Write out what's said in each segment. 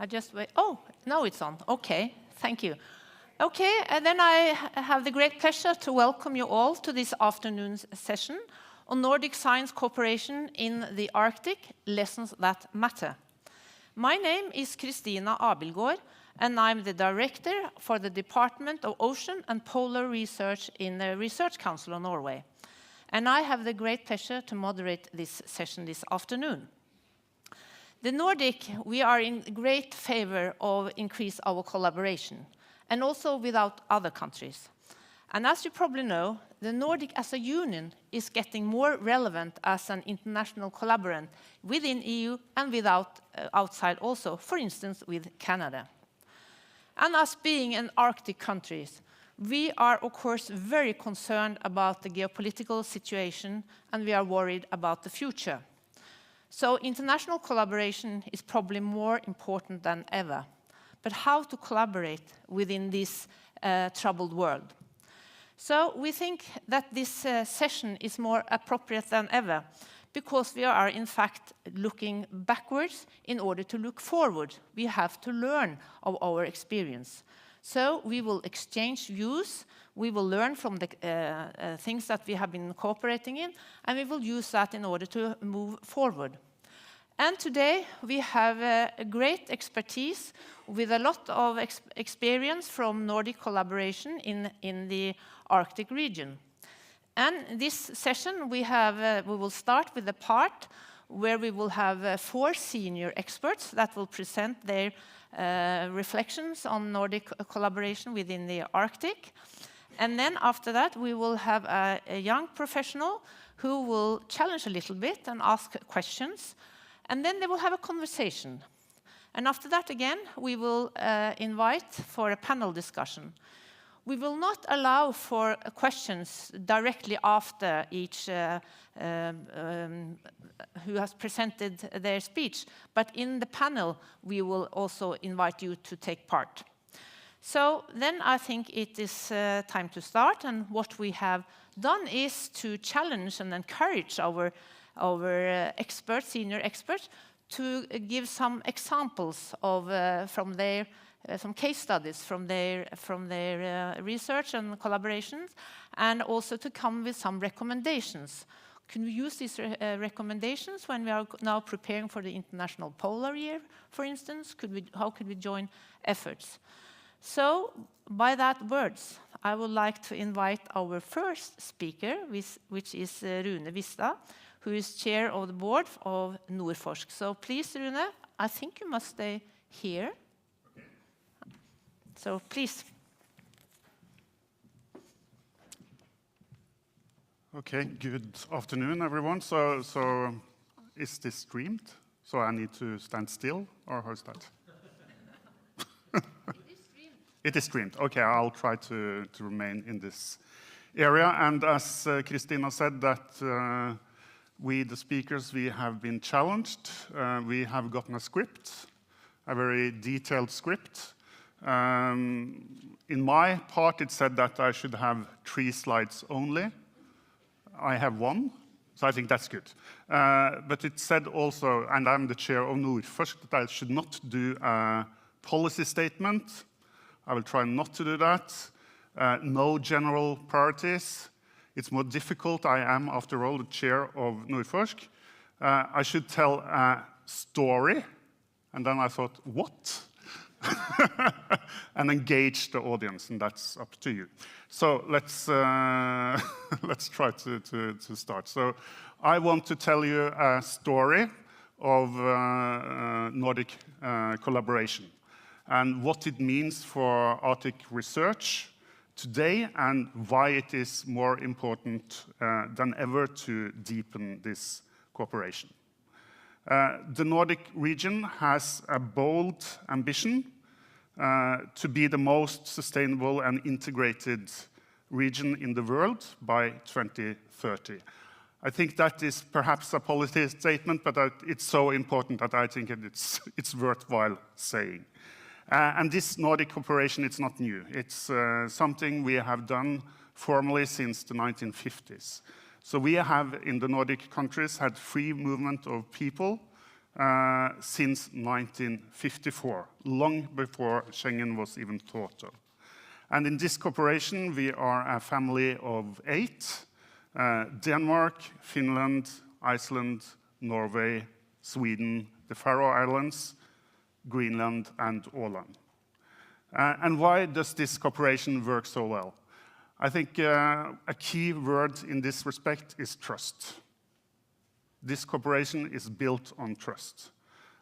I just wait. Oh, now it's on. Okay, thank you. Okay, and then I have the great pleasure to welcome you all to this afternoon's session on Nordic science cooperation in the Arctic, lessons that matter. My name is Kristina Abildgaard, and I'm the director for the Department of Ocean and Polar Research in the Research Council of Norway. And I have the great pleasure to moderate this session this afternoon. The Nordic, we are in great favor of increase our collaboration, and also without other countries. And as you probably know, the Nordic as a union is getting more relevant as an international collaborant within EU and outside also, for instance, with Canada. And us being an Arctic countries, we are of course very concerned about the geopolitical situation, and we are worried about the future. So international collaboration is probably more important than ever. But how to collaborate within this troubled world? So we think that this session is more appropriate than ever, because we are in fact looking backwards in order to look forward. We have to learn of our experience. So we will exchange views, we will learn from the things that we have been cooperating in, and we will use that in order to move forward. And today we have a great expertise with a lot of experience from Nordic collaboration in the Arctic region. And this session we will start with a part where we will have 4 senior experts that will present their reflections on Nordic collaboration within the Arctic. And then after that, we will have a young professional who will challenge a little bit and ask questions. And then they will have a conversation. And after that, again, we will invite for a panel discussion. We will not allow for questions directly after each who has presented their speech, but in the panel, we will also invite you to take part. So then I think it is time to start, and what we have done is to challenge and encourage our experts, senior experts, to give some examples of from their some case studies from their research and collaborations, and also to come with some recommendations. Can we use these recommendations when we are now preparing for the International Polar Year, for instance? How could we join efforts? So, by that words, I would like to invite our first speaker, which is Rune Vistad, who is chair of the board of Nordforsk. So please, Rune, I think you must stay here. Okay. So please. Okay, good afternoon, everyone. So is this streamed? So I need to stand still, or how's that? It is streamed. Okay, I'll try to remain in this area. And as Kristina said, that we, the speakers, we have been challenged. We have gotten a script, a very detailed script. In my part, it said that I should have 3 slides only. I have 1, so I think that's good. But it said also, and I'm the chair of Nordforsk, that I should not do a policy statement. I will try not to do that. No general priorities. It's more difficult. I am, after all, the chair of Nordforsk. I should tell a story. And then I thought, what? And engage the audience, and that's up to you. So let's try to start. So I want to tell you a story of Nordic collaboration and what it means for Arctic research today, and why it is more important than ever to deepen this cooperation. The Nordic region has a bold ambition to be the most sustainable and integrated region in the world by 2030. I think that is perhaps a policy statement, but it's so important that I think it's worthwhile saying. And this Nordic cooperation, it's not new. It's something we have done formally since the 1950s. So we have, in the Nordic countries, had free movement of people, since 1954, long before Schengen was even thought of. And in this cooperation, we are a family of 8, Denmark, Finland, Iceland, Norway, Sweden, the Faroe Islands, Greenland, and Åland. And why does this cooperation work so well? I think a key word in this respect is trust. This cooperation is built on trust.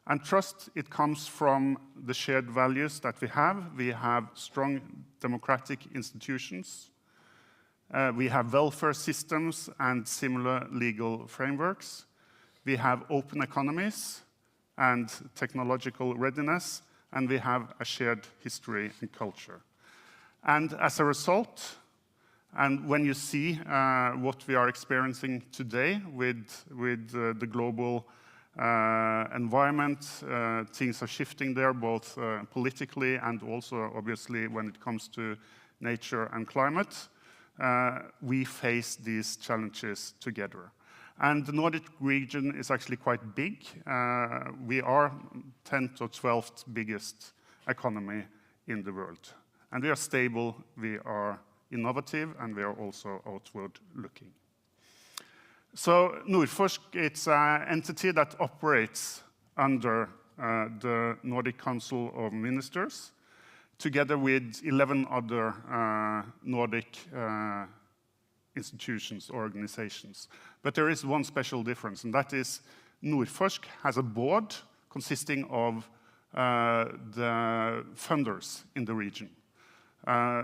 And trust, it comes from the shared values that we have. We have strong democratic institutions. We have welfare systems and similar legal frameworks. We have open economies and technological readiness, and we have a shared history and culture. And as a result, and when you see what we are experiencing today with the global environment, things are shifting there, both politically and also, obviously, when it comes to nature and climate, we face these challenges together. And the Nordic region is actually quite big. We are 10th or 12th biggest economy in the world. And we are stable, we are innovative, and we are also outward-looking. So Nordforsk, it's an entity that operates under the Nordic Council of Ministers, together with 11 other Nordic institutions, organizations. But there is one special difference, and that is Nordforsk has a board consisting of the funders in the region.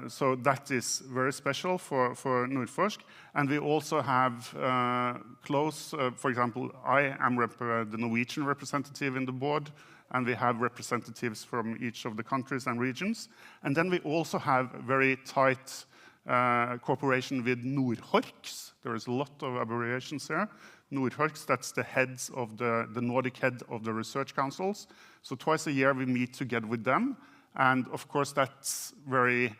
So that is very special for Nordforsk. And we also have for example, I am the Norwegian representative in the board, and we have representatives from each of the countries and regions. And then we also have very tight cooperation with Nordhorks. There is a lot of abbreviations there. Nordhorks, that's the heads of the Nordic head of the research councils. So twice a year we meet together with them. And of course that's very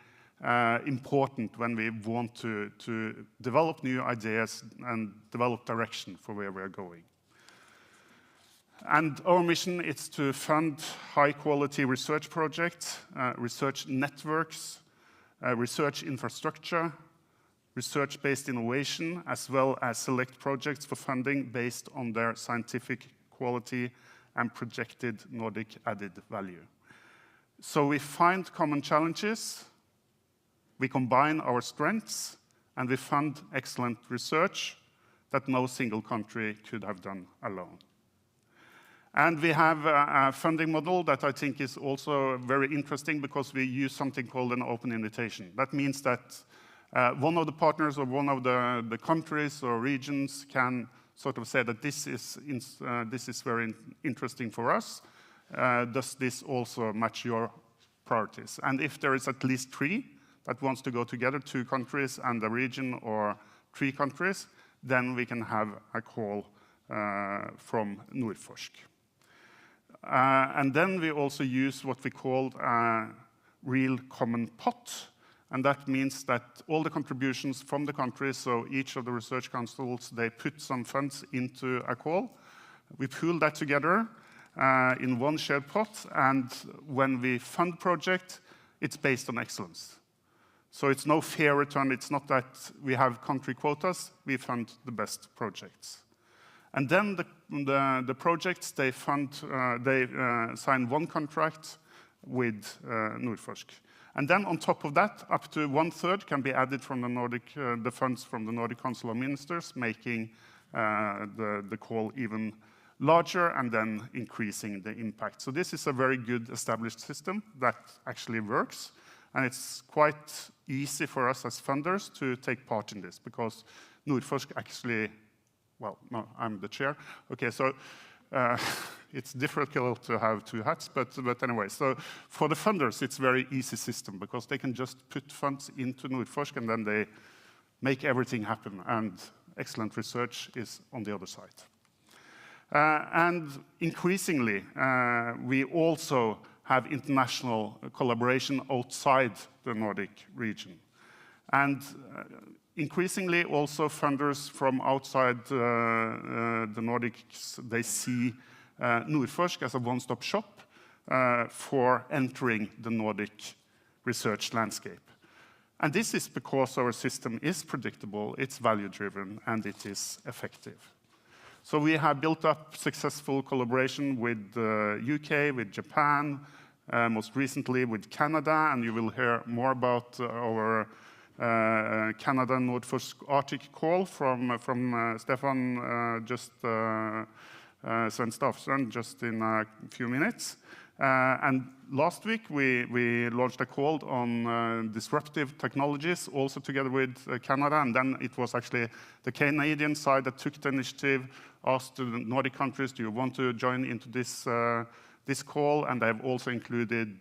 important when we want to develop new ideas and develop direction for where we're going. And our mission is to fund high-quality research projects, research networks, research infrastructure, research-based innovation, as well as select projects for funding based on their scientific quality and projected Nordic added value. So we find common challenges, we combine our strengths, and we fund excellent research that no single country could have done alone. And we have a funding model that I think is also very interesting because we use something called an open invitation. That means that one of the partners or one of the countries or regions can sort of say that this is very interesting for us. Does this also match your priorities? And if there is at least 3 that wants to go together, 2 countries and a region or 3 countries, then we can have a call from Nordforsk. And then we also use what we call a real common pot. And that means that all the contributions from the countries, so each of the research councils, they put some funds into a call. We pool that together in one shared pot. And when we fund project, it's based on excellence. So it's no fair return. It's not that we have country quotas. We fund the best projects. And then the projects, they sign one contract with Nordforsk. And then on top of that, up to 1/3 can be added from the funds from the Nordic Council of Ministers, making the call even larger and then increasing the impact. So this is a very good established system that actually works. And it's quite easy for us as funders to take part in this because Nordforsk actually, well, no, I'm the chair. Okay, so it's difficult to have 2 hats, but anyway. So for the funders, it's a very easy system because they can just put funds into Nordforsk and then they make everything happen. And excellent research is on the other side. And increasingly, we also have international collaboration outside the Nordic region. And increasingly, also funders from outside the Nordics, they see Nordforsk as a one-stop shop for entering the Nordic research landscape. And this is because our system is predictable, it's value-driven, and it is effective. So we have built up successful collaboration with the UK, with Japan, most recently with Canada, and you will hear more about our Canada Nordforsk Arctic call from Stefan Sven Staffström just in a few minutes. And last week we launched a call on disruptive technologies, also together with Canada, and then it was actually the Canadian side that took the initiative, asked the Nordic countries, do you want to join into this call? And they've also included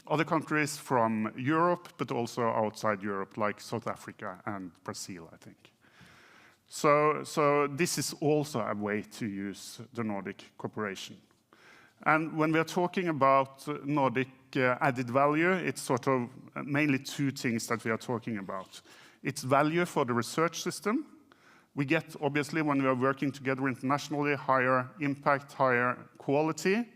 other countries from Europe, but also outside Europe, like South Africa and Brazil, I think. So this is also a way to use the Nordic cooperation. And when we are talking about Nordic added value, it's sort of mainly two things that we are talking about. It's value for the research system. We get, obviously, when we are working together internationally, higher impact, higher quality.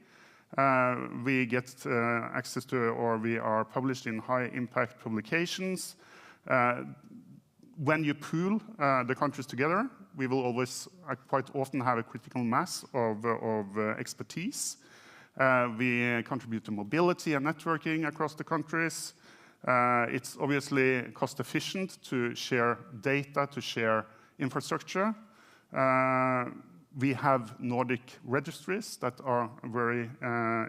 We get access to, or we are published in high impact publications. When you pool the countries together, we will always quite often have a critical mass of expertise. We contribute to mobility and networking across the countries. It's obviously cost efficient to share data, to share infrastructure. We have Nordic registries that are very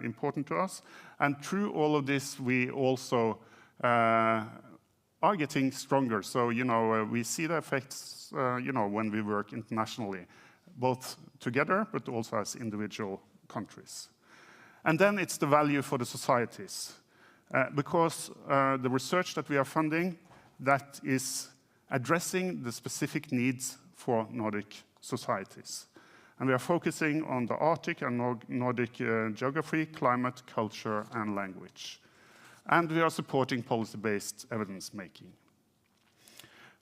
important to us. And through all of this, we also are getting stronger. So, we see the effects, when we work internationally, both together, but also as individual countries. And then it's the value for the societies. Because the research that we are funding, that is addressing the specific needs for Nordic societies. And we are focusing on the Arctic and Nordic geography, climate, culture, and language. And we are supporting policy-based evidence-making.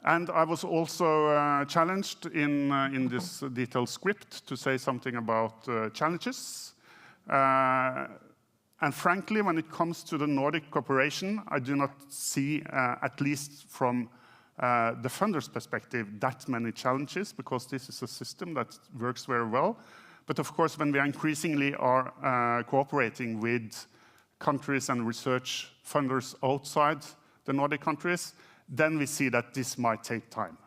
And I was also challenged in this detailed script to say something about challenges. And frankly, when it comes to the Nordic cooperation, I do not see, at least from the funder's perspective, that many challenges, because this is a system that works very well. But of course, when we increasingly are cooperating with countries and research funders outside the Nordic countries, then we see that this might take time,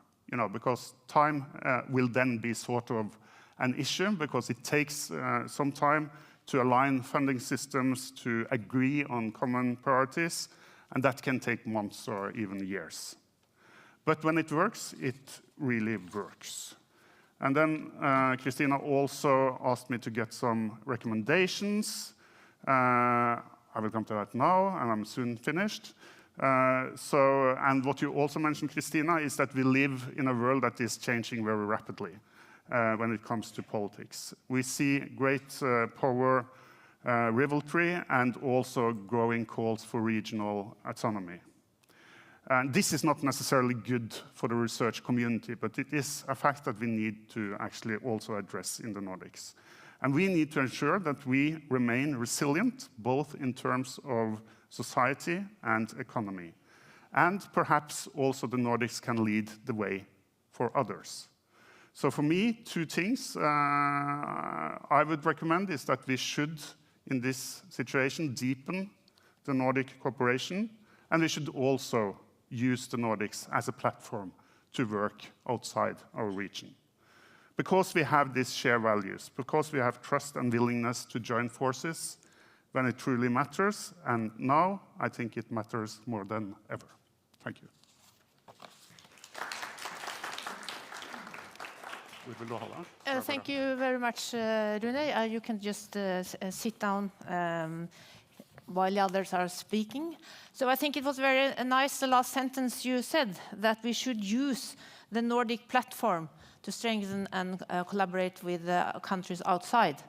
because time will then be sort of an issue, because it takes some time to align funding systems, to agree on common priorities, and that can take months or even years. But when it works, it really works. And then Christina also asked me to get some recommendations. I will come to that now, and I'm soon finished. And what you also mentioned, Christina, is that we live in a world that is changing very rapidly when it comes to politics. We see great power rivalry and also growing calls for regional autonomy. And this is not necessarily good for the research community, but it is a fact that we need to actually also address in the Nordics. And we need to ensure that we remain resilient, both in terms of society and economy. And perhaps also the Nordics can lead the way for others. So for me, two things I would recommend is that we should, in this situation, deepen the Nordic cooperation, and we should also use the Nordics as a platform to work outside our region. Because we have these shared values, because we have trust and willingness to join forces when it truly matters, and now I think it matters more than ever. Thank you. Thank you very much, Rune. You can just sit down while the others are speaking. So I think it was very nice, the last sentence you said, that we should use the Nordic platform to strengthen and collaborate with countries outside.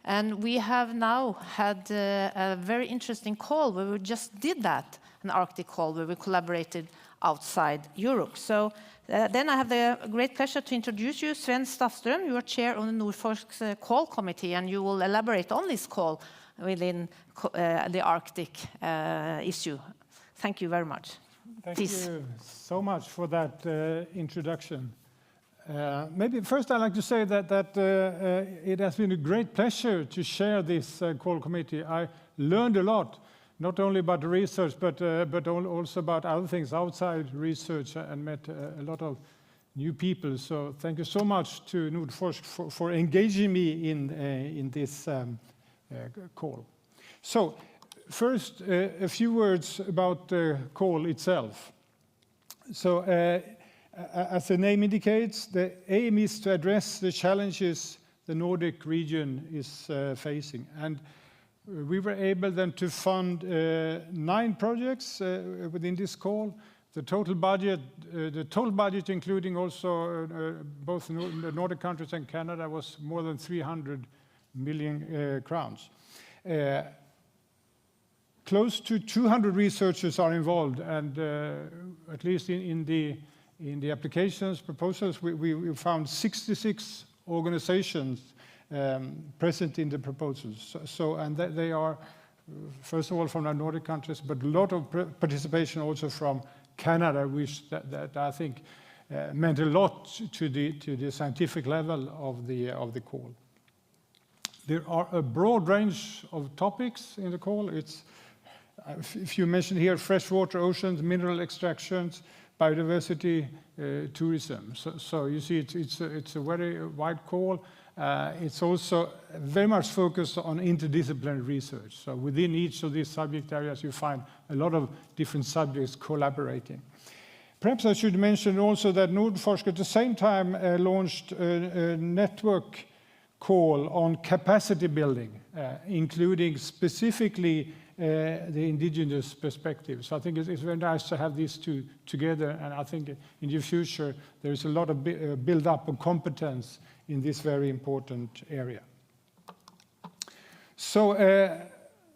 And we have now had a very interesting call where we just did that, an Arctic call where we collaborated outside Europe. So then I have the great pleasure to introduce you, Sven Stafström. You are chair of the Nordforsk's call committee, and you will elaborate on this call within the Arctic issue. Thank you very much. Thank Please. you so much for that introduction. Maybe first I'd like to say that it has been a great pleasure to share this call committee. I learned a lot, not only about the research, but also about other things outside research, and met a lot of new people. So thank you so much to Nordforsk for engaging me in this call. So first, a few words about the call itself. So as the name indicates, the aim is to address the challenges the Nordic region is facing. And we were able then to fund 9 projects within this call. The total budget, including also both the Nordic countries and Canada, was more than 300 million crowns. Close to 200 researchers are involved, and at least in the applications, proposals, we found 66 organizations present in the proposals. And they are, first of all, from the Nordic countries, but a lot of participation also from Canada, which that I think meant a lot to the scientific level of the call. There are a broad range of topics in the call. It's, if you mention here, freshwater, oceans, mineral extractions, biodiversity, tourism. So you see, it's a very wide call. It's also very much focused on interdisciplinary research. So within each of these subject areas, you find a lot of different subjects collaborating. Perhaps I should mention also that Nordforsk at the same time launched a network call on capacity building, including specifically the indigenous perspective. So I think it's very nice to have these two together, and I think in the future there is a lot of build-up of competence in this very important area. So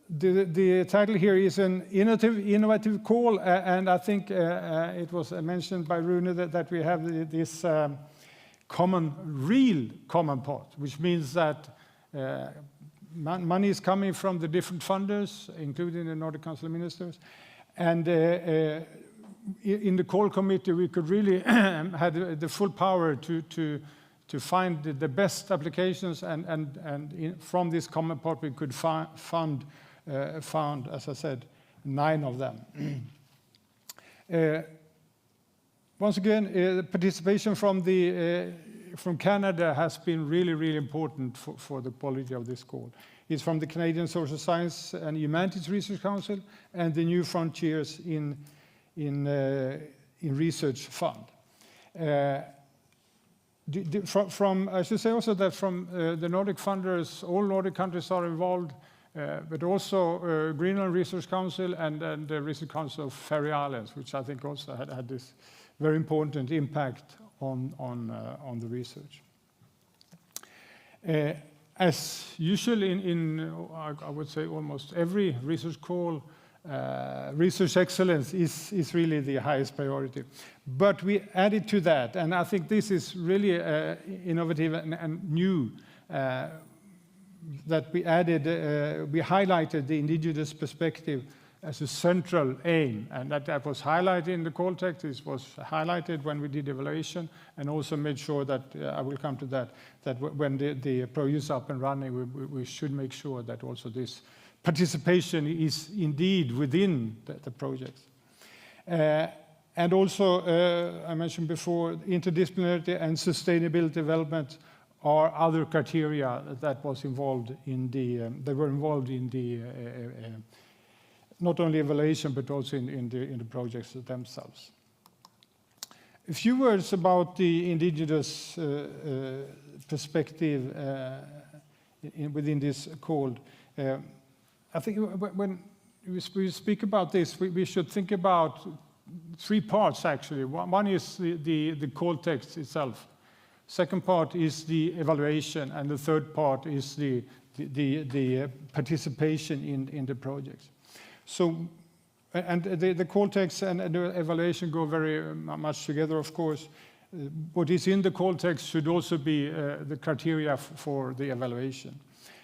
the title here is an innovative call, and I think it was mentioned by Rune that we have this real common pot, which means that money is coming from the different funders, including the Nordic Council of Ministers. And in the call committee, we could really have the full power to find the best applications, and from this common pot, we could found, as I said, 9 of them. Once again, participation from Canada has been really, really important for the quality of this call. It's from the Canadian Social Science and Humanities Research Council and the New Frontiers in Research Fund. I should say also that from the Nordic funders, all Nordic countries are involved, but also Greenland Research Council and the Research Council of Faroe Islands, which I think also had this very important impact on the research. As usual I would say almost every research call, research excellence is really the highest priority. But we added to that, and I think this is really innovative and new, that we highlighted the indigenous perspective as a central aim, and that was highlighted in the call text. This was highlighted when we did evaluation, and also made sure that, I will come to that when the project is up and running, we should make sure that also this participation is indeed within the projects. And also, I mentioned before, interdisciplinarity and sustainability development are other criteria that was involved in they were involved in the not only evaluation, but also in the projects themselves. A few words about the indigenous perspective within this call. I think when we speak about this, we should think about 3 parts, actually. One is the call text itself. Second part is the evaluation, and the third part is the participation in the projects. So And the call text and the evaluation go very much together, of course. What is in the call text should also be the criteria for the evaluation.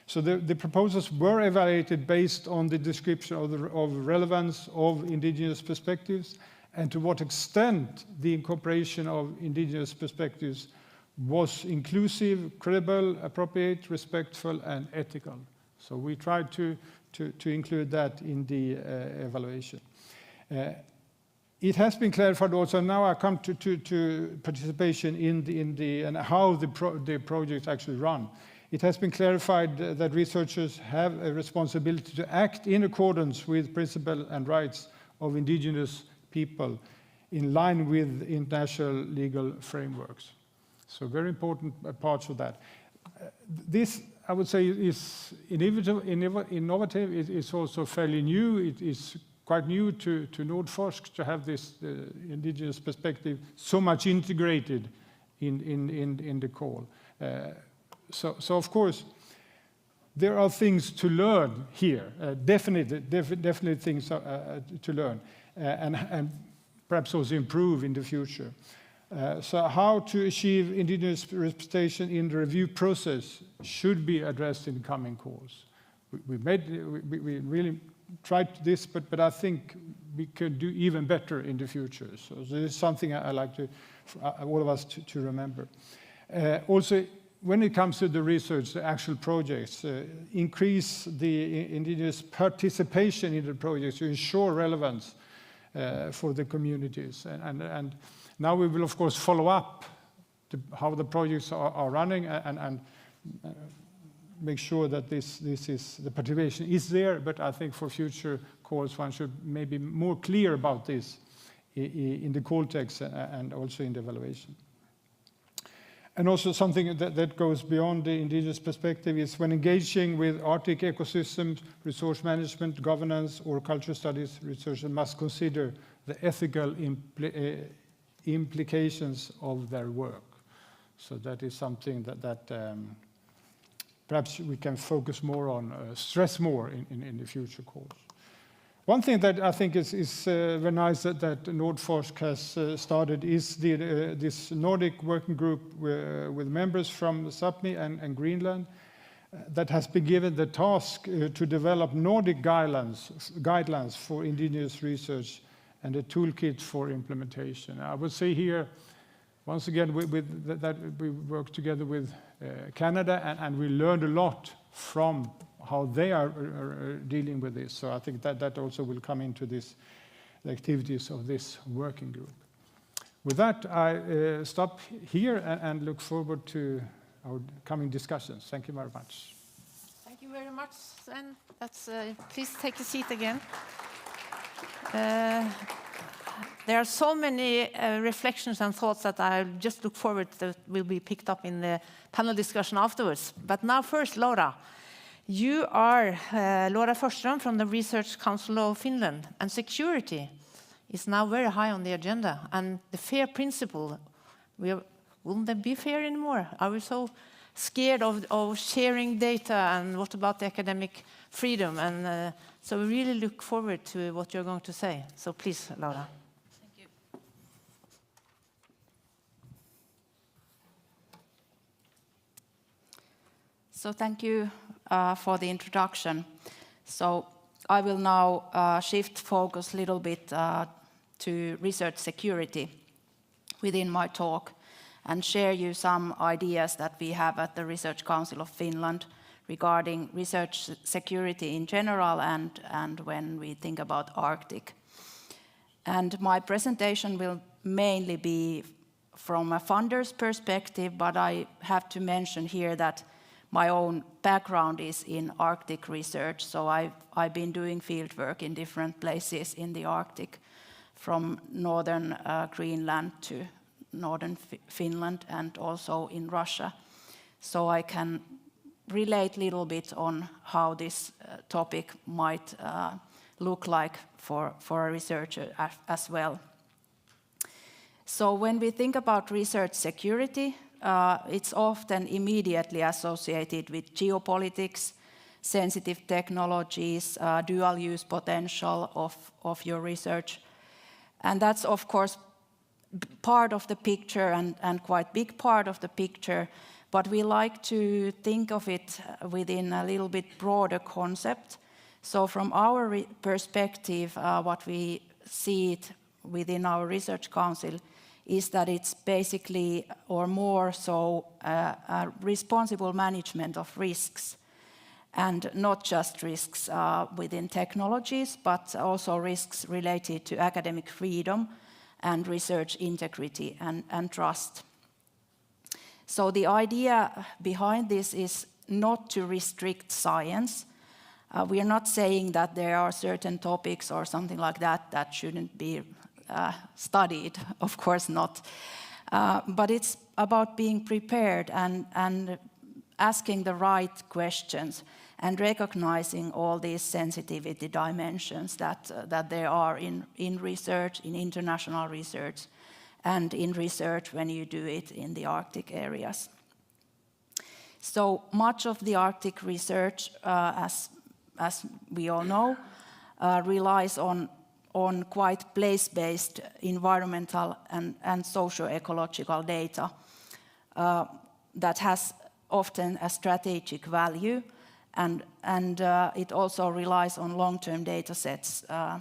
So the proposals were evaluated based on the description of relevance of indigenous perspectives and to what extent the incorporation of indigenous perspectives was inclusive, credible, appropriate, respectful, and ethical. So we tried to include that in the evaluation. It has been clarified also. Now I come to participation in the and how the projects actually run. It has been clarified that researchers have a responsibility to act in accordance with principles and rights of indigenous people in line with international legal frameworks. So very important parts of that. This, I would say, is innovative. It is also fairly new. It is quite new to Nordforsk to have this indigenous perspective so much integrated in the call. So of course, there are things to learn here, definitely things to learn, and perhaps also improve in the future. So how to achieve indigenous representation in the review process should be addressed in the coming calls. We really tried this, but I think we could do even better in the future. So this is something I like all of us to remember. Also, when it comes to the research, the actual projects, increase the indigenous participation in the projects to ensure relevance for the communities. And now we will, of course, follow up how the projects are running and make sure that the participation is there. But I think for future calls, one should maybe be more clear about this in the call text and also in the evaluation. And also something that goes beyond the indigenous perspective is when engaging with Arctic ecosystems, resource management, governance, or cultural studies, researchers must consider the ethical implications of their work. So that is something that perhaps we can focus more on, stress more in the future calls. One thing that I think is very nice that Nordforsk has started is this Nordic working group with members from Sapmi and Greenland that has been given the task to develop Nordic guidelines for indigenous research and a toolkit for implementation. I would say here, once again, that we work together with Canada and we learned a lot from how they are dealing with this. So I think that also will come into the activities of this working group. With that, I stop here and look forward to our coming discussions. Thank you very much. Thank you very much, Sven. Please take a seat again. There are so many reflections and thoughts that I just look forward that will be picked up in the panel discussion afterwards. But now first, Laura. You are Laura Forsström from the Research Council of Finland, and security is now very high on the agenda. And the FAIR principle, wouldn't that be fair anymore? Are we so scared of sharing data, and what about the academic freedom? And so we really look forward to what you're going to say. So please, Laura. Thank you. So thank you for the introduction. So I will now shift focus a little bit to research security within my talk and share you some ideas that we have at the Research Council of Finland regarding research security in general and when we think about Arctic. And my presentation will mainly be from a funder's perspective, but I have to mention here that my own background is in Arctic research, so I've been doing field work in different places in the Arctic, from northern Greenland to northern Finland and also in Russia. So I can relate a little bit on how this topic might look like for a researcher as well. So when we think about research security, it's often immediately associated with geopolitics, sensitive technologies, dual use potential of your research. And that's, of course, part of the picture and quite big part of the picture, but we like to think of it within a little bit broader concept. So from our perspective, what we see it within our research council is that it's basically, or more so, a responsible management of risks, and not just risks within technologies, but also risks related to academic freedom and research integrity and trust. So the idea behind this is not to restrict science. We are not saying that there are certain topics or something like that shouldn't be studied, of course not. But it's about being prepared and asking the right questions and recognizing all these sensitivity dimensions that there are in research, in international research, and in research when you do it in the Arctic areas. So much of the Arctic research, as we all know, relies on quite place-based environmental and socio-ecological data that has often a strategic value, and it also relies on long-term data sets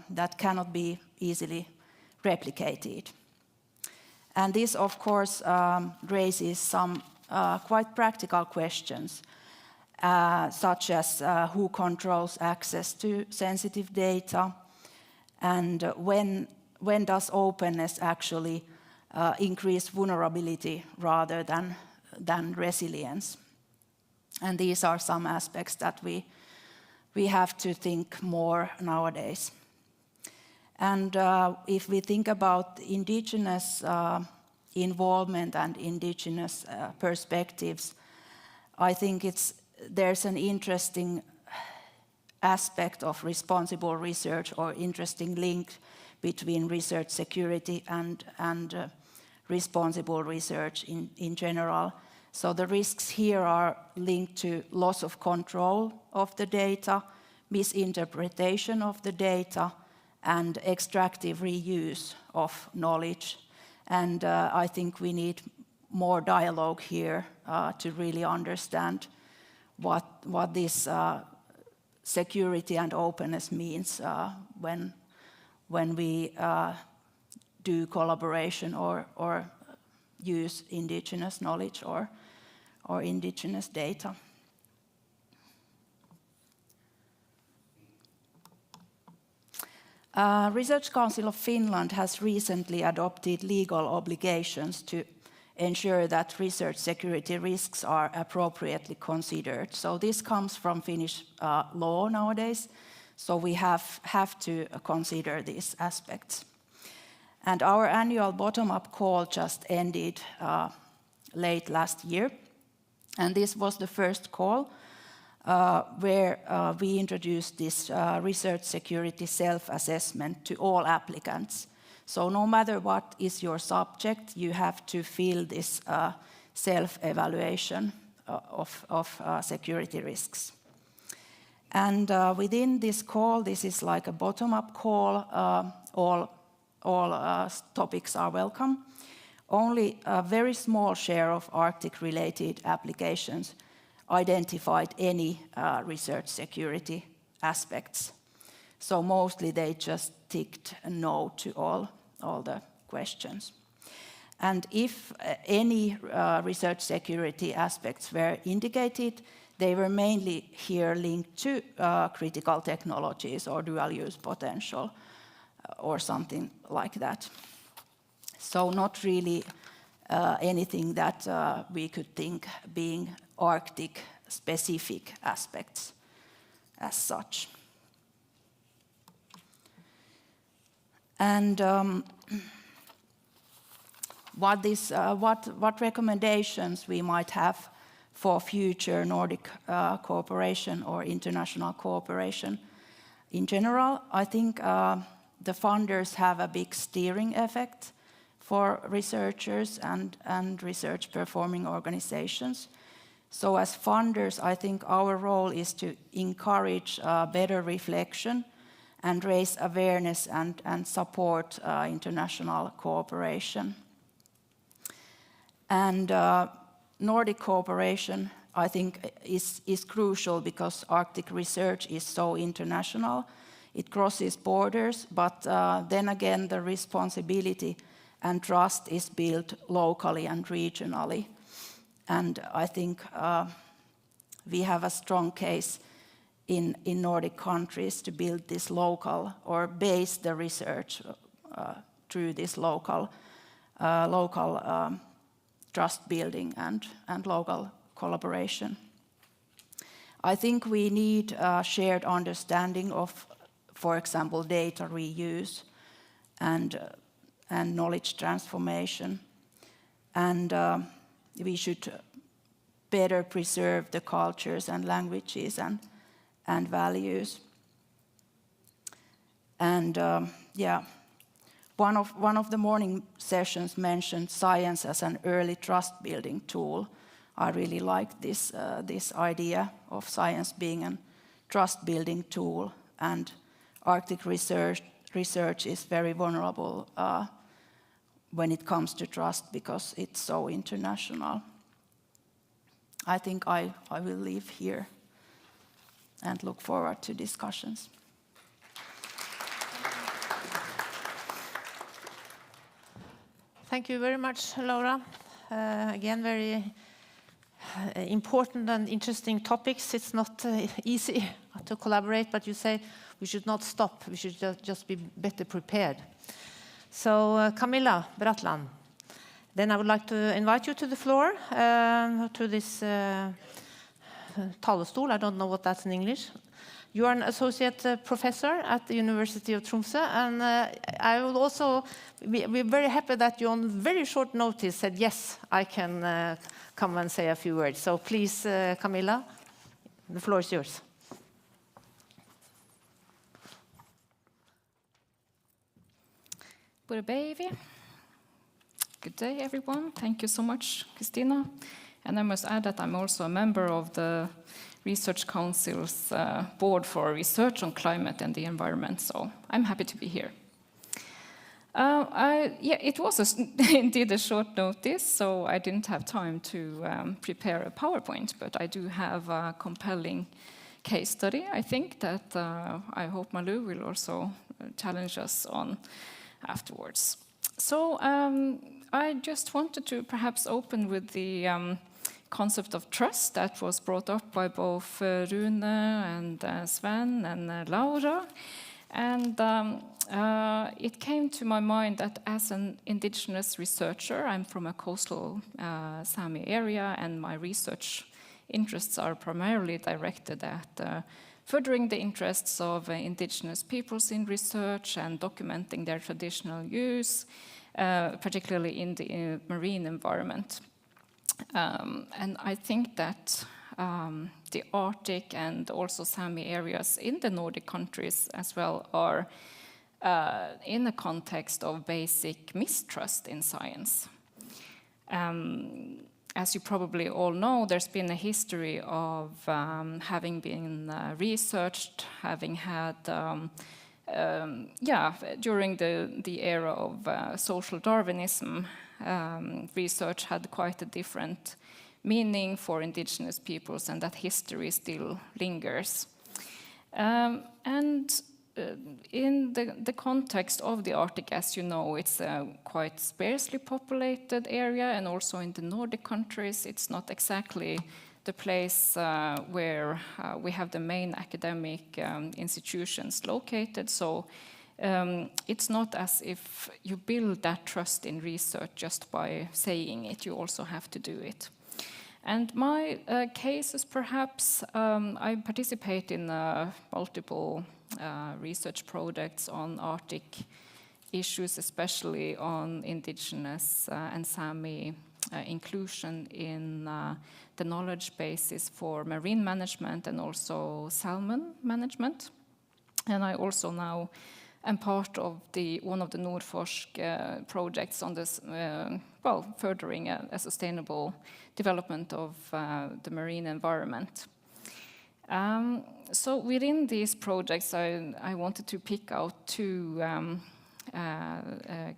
that cannot be easily replicated. And this, of course, raises some quite practical questions, such as who controls access to sensitive data, and when does openness actually increase vulnerability rather than resilience. And these are some aspects that we have to think more nowadays. And if we think about indigenous involvement and indigenous perspectives, I think there's an interesting aspect of responsible research, or interesting link between research security and responsible research in general. So the risks here are linked to loss of control of the data, misinterpretation of the data, and extractive reuse of knowledge. And I think we need more dialogue here to really understand what this security and openness means when we do collaboration or use indigenous knowledge or indigenous data. Research Council of Finland has recently adopted legal obligations to ensure that research security risks are appropriately considered. So this comes from Finnish law nowadays, so we have to consider these aspects. And our annual bottom-up call just ended late last year, and this was the first call where we introduced this research security self-assessment to all applicants. So no matter what is your subject, you have to fill this self-evaluation of security risks. And within this call, this is like a bottom-up call, all topics are welcome. Only a very small share of Arctic-related applications identified any research security aspects. So mostly they just ticked no to all the questions. And if any research security aspects were indicated, they were mainly here linked to critical technologies or dual use potential or something like that. So not really anything that we could think being Arctic specific aspects as such. And what recommendations we might have for future Nordic cooperation or international cooperation in general? I think the funders have a big steering effect for researchers and research performing organizations. So as funders, I think our role is to encourage better reflection and raise awareness and support international cooperation. And Nordic cooperation, I think, is crucial because Arctic research is so international. It crosses borders, but then again, the responsibility and trust is built locally and regionally. And I think we have a strong case in Nordic countries to build this local or base the research through this local trust building and local collaboration. I think we need a shared understanding of, for example, data reuse and knowledge transformation. And we should better preserve the cultures and languages and values. And one of the morning sessions mentioned science as an early trust building tool. I really like this idea of science being a trust building tool, and Arctic research is very vulnerable when it comes to trust because it's so international. I think I will leave here and look forward to discussions. Thank you very much, Laura. Again, very important and interesting topics. It's not easy to collaborate, but you say we should not stop. We should just be better prepared. So, Camilla Bratland, then I would like to invite you to the floor, to this talerstol. I don't know what that's in English. You are an associate professor at the University of Tromsø, and I will also be very happy that you on very short notice said, yes, I can come and say a few words. So please, Camilla, the floor is yours. Good day, everyone. Thank you so much, Christina. And I must add that I'm also a member of the Research Council's Board for Research on Climate and the Environment, so I'm happy to be here. It was indeed a short notice, so I didn't have time to prepare a PowerPoint, but I do have a compelling case study, I think, that I hope Malou will also challenge us on afterwards. So I just wanted to perhaps open with the concept of trust that was brought up by both Rune and Sven and Laura. And it came to my mind that as an indigenous researcher, I'm from a coastal Sami area, and my research interests are primarily directed at furthering the interests of indigenous peoples in research and documenting their traditional use, particularly in the marine environment. And I think that the Arctic and also Sami areas in the Nordic countries as well are in the context of basic mistrust in science. As you probably all know, there's been a history of having been researched, having had, during the era of social Darwinism, research had quite a different meaning for indigenous peoples, and that history still lingers. In the context of the Arctic, as you know, it's a quite sparsely populated area, and also in the Nordic countries, it's not exactly the place where we have the main academic institutions located. So it's not as if you build that trust in research just by saying it, you also have to do it. And my case is perhaps, I participate in multiple research projects on Arctic issues, especially on indigenous and Sami inclusion in the knowledge basis for marine management and also salmon management. And I also now and part of one of the Nordforsk projects on this, furthering a sustainable development of the marine environment. So within these projects, I wanted to pick out two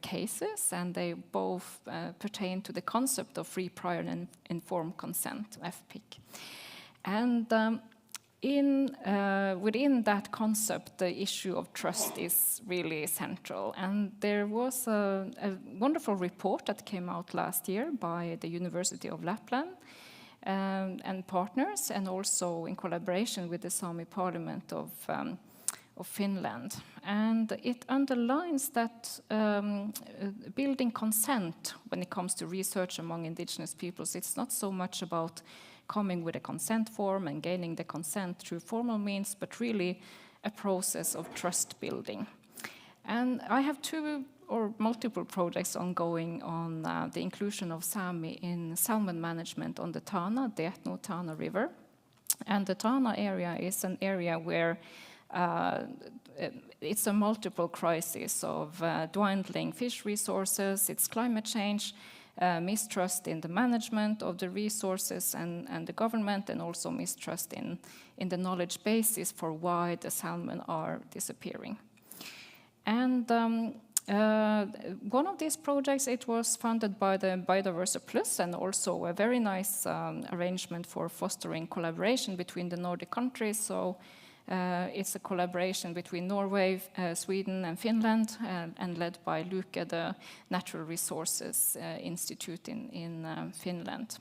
cases, and they both pertain to the concept of free, prior, and informed consent, FPIC. And within that concept, the issue of trust is really central. And there was a wonderful report that came out last year by the University of Lapland and partners, and also in collaboration with the Sami Parliament of Finland. And it underlines that building consent when it comes to research among indigenous peoples, it's not so much about coming with a consent form and gaining the consent through formal means, but really a process of trust building. And I have two or multiple projects ongoing on the inclusion of Sami in salmon management on the Tana, the Etno-Tana River. And the Tana area is an area where it's a multiple crisis of dwindling fish resources, it's climate change, mistrust in the management of the resources and the government, and also mistrust in the knowledge basis for why the salmon are disappearing. And one of these projects, it was funded by the Biodiversity Plus, and also a very nice arrangement for fostering collaboration between the Nordic countries. So it's a collaboration between Norway, Sweden, and Finland, and led by Luke, the Natural Resources Institute in Finland.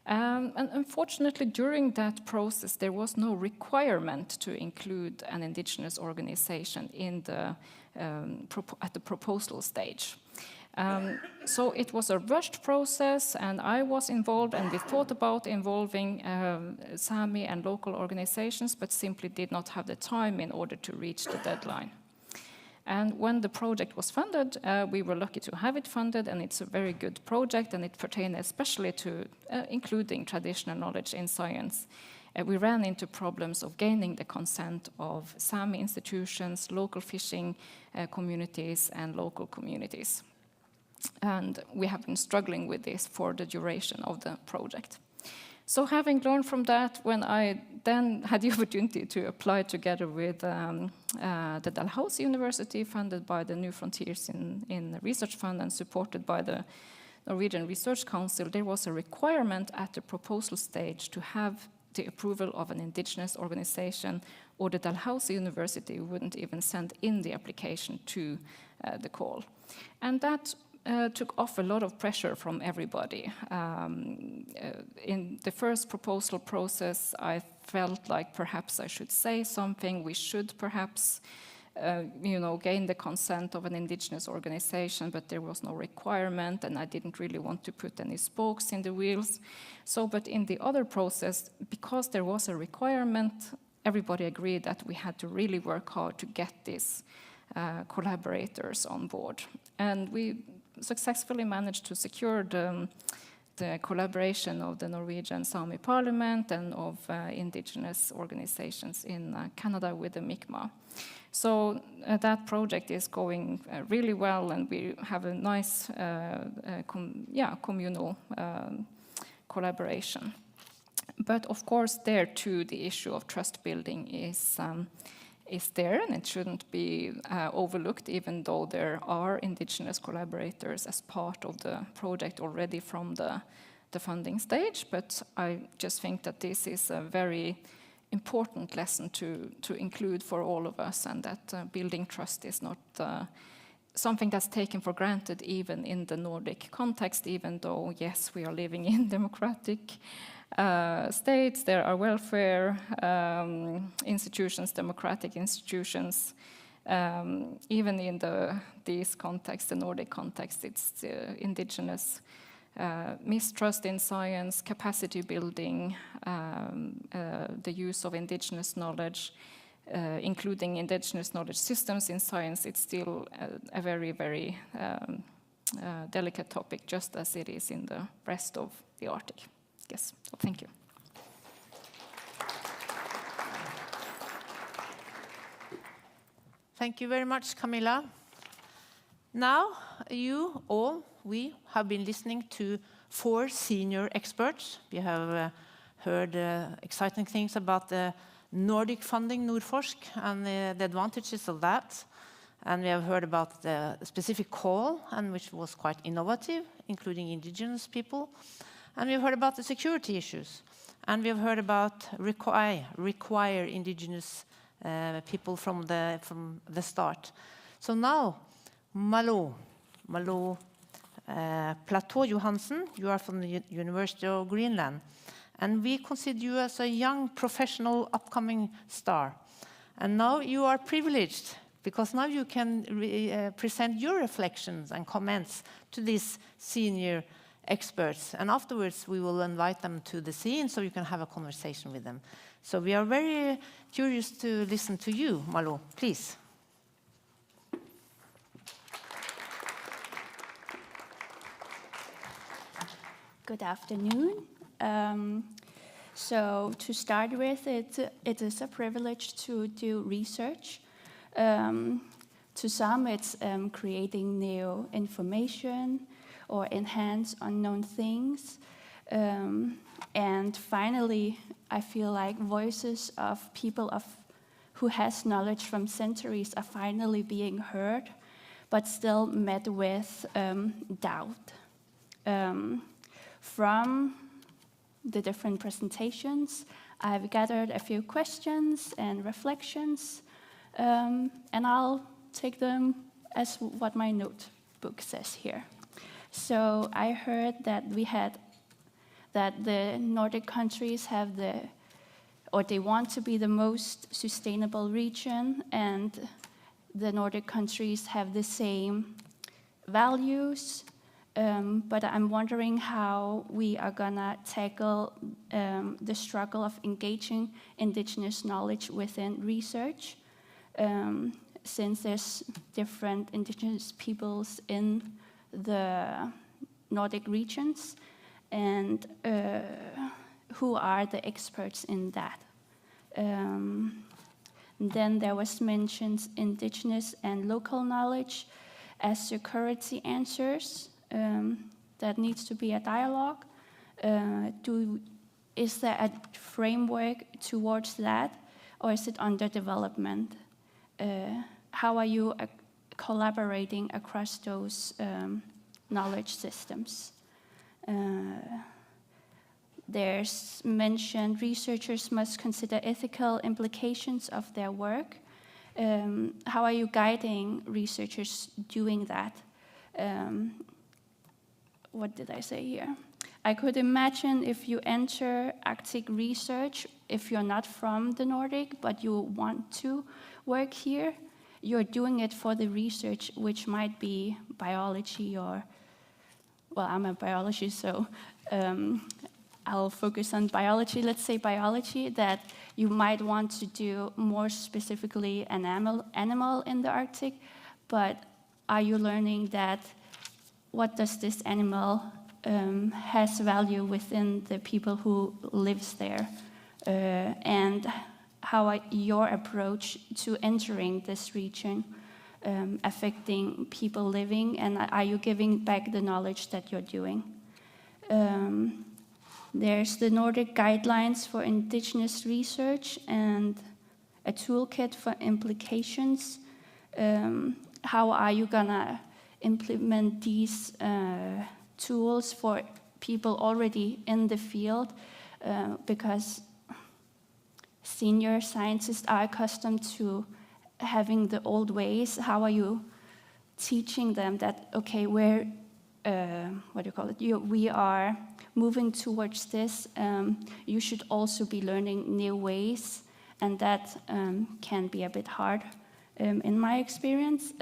And unfortunately, during that process, there was no requirement to include an indigenous organization in at the proposal stage. So it was a rushed process, and I was involved, and we thought about involving Sami and local organizations, but simply did not have the time in order to reach the deadline. And when the project was funded, we were lucky to have it funded, and it's a very good project, and it pertained especially to including traditional knowledge in science. We ran into problems of gaining the consent of Sami institutions, local fishing communities, and local communities. And we have been struggling with this for the duration of the project. So having learned from that, when I then had the opportunity to apply together with the Dalhousie University, funded by the New Frontiers in Research Fund and supported by the Norwegian Research Council, there was a requirement at the proposal stage to have the approval of an indigenous organization, or the Dalhousie University wouldn't even send in the application to the call. And that took off a lot of pressure from everybody. In the first proposal process, I felt like perhaps I should say something. We should perhaps, gain the consent of an indigenous organization, but there was no requirement, and I didn't really want to put any spokes in the wheels. So, but in the other process, because there was a requirement, everybody agreed that we had to really work hard to get these collaborators on board. And we successfully managed to secure the collaboration of the Norwegian Sami Parliament and of indigenous organizations in Canada with the Mi'kmaq. So that project is going really well, and we have a nice communal collaboration. But of course, there too, the issue of trust building is there, and it shouldn't be overlooked, even though there are indigenous collaborators as part of the project already from the funding stage. But I just think that this is a very important lesson to include for all of us, and that building trust is not something that's taken for granted even in the Nordic context, even though, yes, we are living in democratic states, there are welfare institutions, democratic institutions. Even in these contexts, the Nordic context, it's indigenous mistrust in science, capacity building, the use of indigenous knowledge, including indigenous knowledge systems in science. It's still a very, very delicate topic, just as it is in the rest of the Arctic. Yes, so thank you. Thank you very much, Camilla. Now, we have been listening to 4 senior experts. We have heard exciting things about the Nordic funding, Nordforsk, and the advantages of that. And we have heard about the specific call, and which was quite innovative, including indigenous people. And we've heard about the security issues. And we've heard about require indigenous people from the start. So now, Malo Plateau Johansen, you are from the University of Greenland. And we consider you as a young professional upcoming star. And now you are privileged, because now you can present your reflections and comments to these senior experts. And afterwards, we will invite them to the scene so you can have a conversation with them. So we are very curious to listen to you, Malo. Please. Good afternoon. So to start with, it is a privilege to do research. To some, it's creating new information or enhance unknown things. And finally, I feel like voices of people who has knowledge from centuries are finally being heard, but still met with doubt. From the different presentations, I've gathered a few questions and reflections, and I'll take them as what my notebook says here. So I heard that the Nordic countries have they want to be the most sustainable region, and the Nordic countries have the same values. But I'm wondering how we are gonna tackle the struggle of engaging indigenous knowledge within research, since there's different indigenous peoples in the Nordic regions, and who are the experts in that. Then there was mentioned indigenous and local knowledge as security answers. That needs to be a dialogue. Is there a framework towards that, or is it under development? How are you collaborating across those knowledge systems? There's mentioned researchers must consider ethical implications of their work. How are you guiding researchers doing that? What did I say here? I could imagine if you enter Arctic research, if you're not from the Nordic, but you want to work here, you're doing it for the research, which might be biology or, well, I'm a biologist, so I'll focus on biology. Let's say biology, that you might want to do more specifically an animal in the Arctic, but are you learning that what does this animal has value within the people who lives there, and how are your approach to entering this region affecting people living, and are you giving back the knowledge that you're doing? There's the Nordic guidelines for indigenous research and a toolkit for implications. How are you gonna implement these tools for people already in the field, because senior scientists are accustomed to having the old ways. How are you teaching them that, okay, we are moving towards this, you should also be learning new ways, and that can be a bit hard in my experience.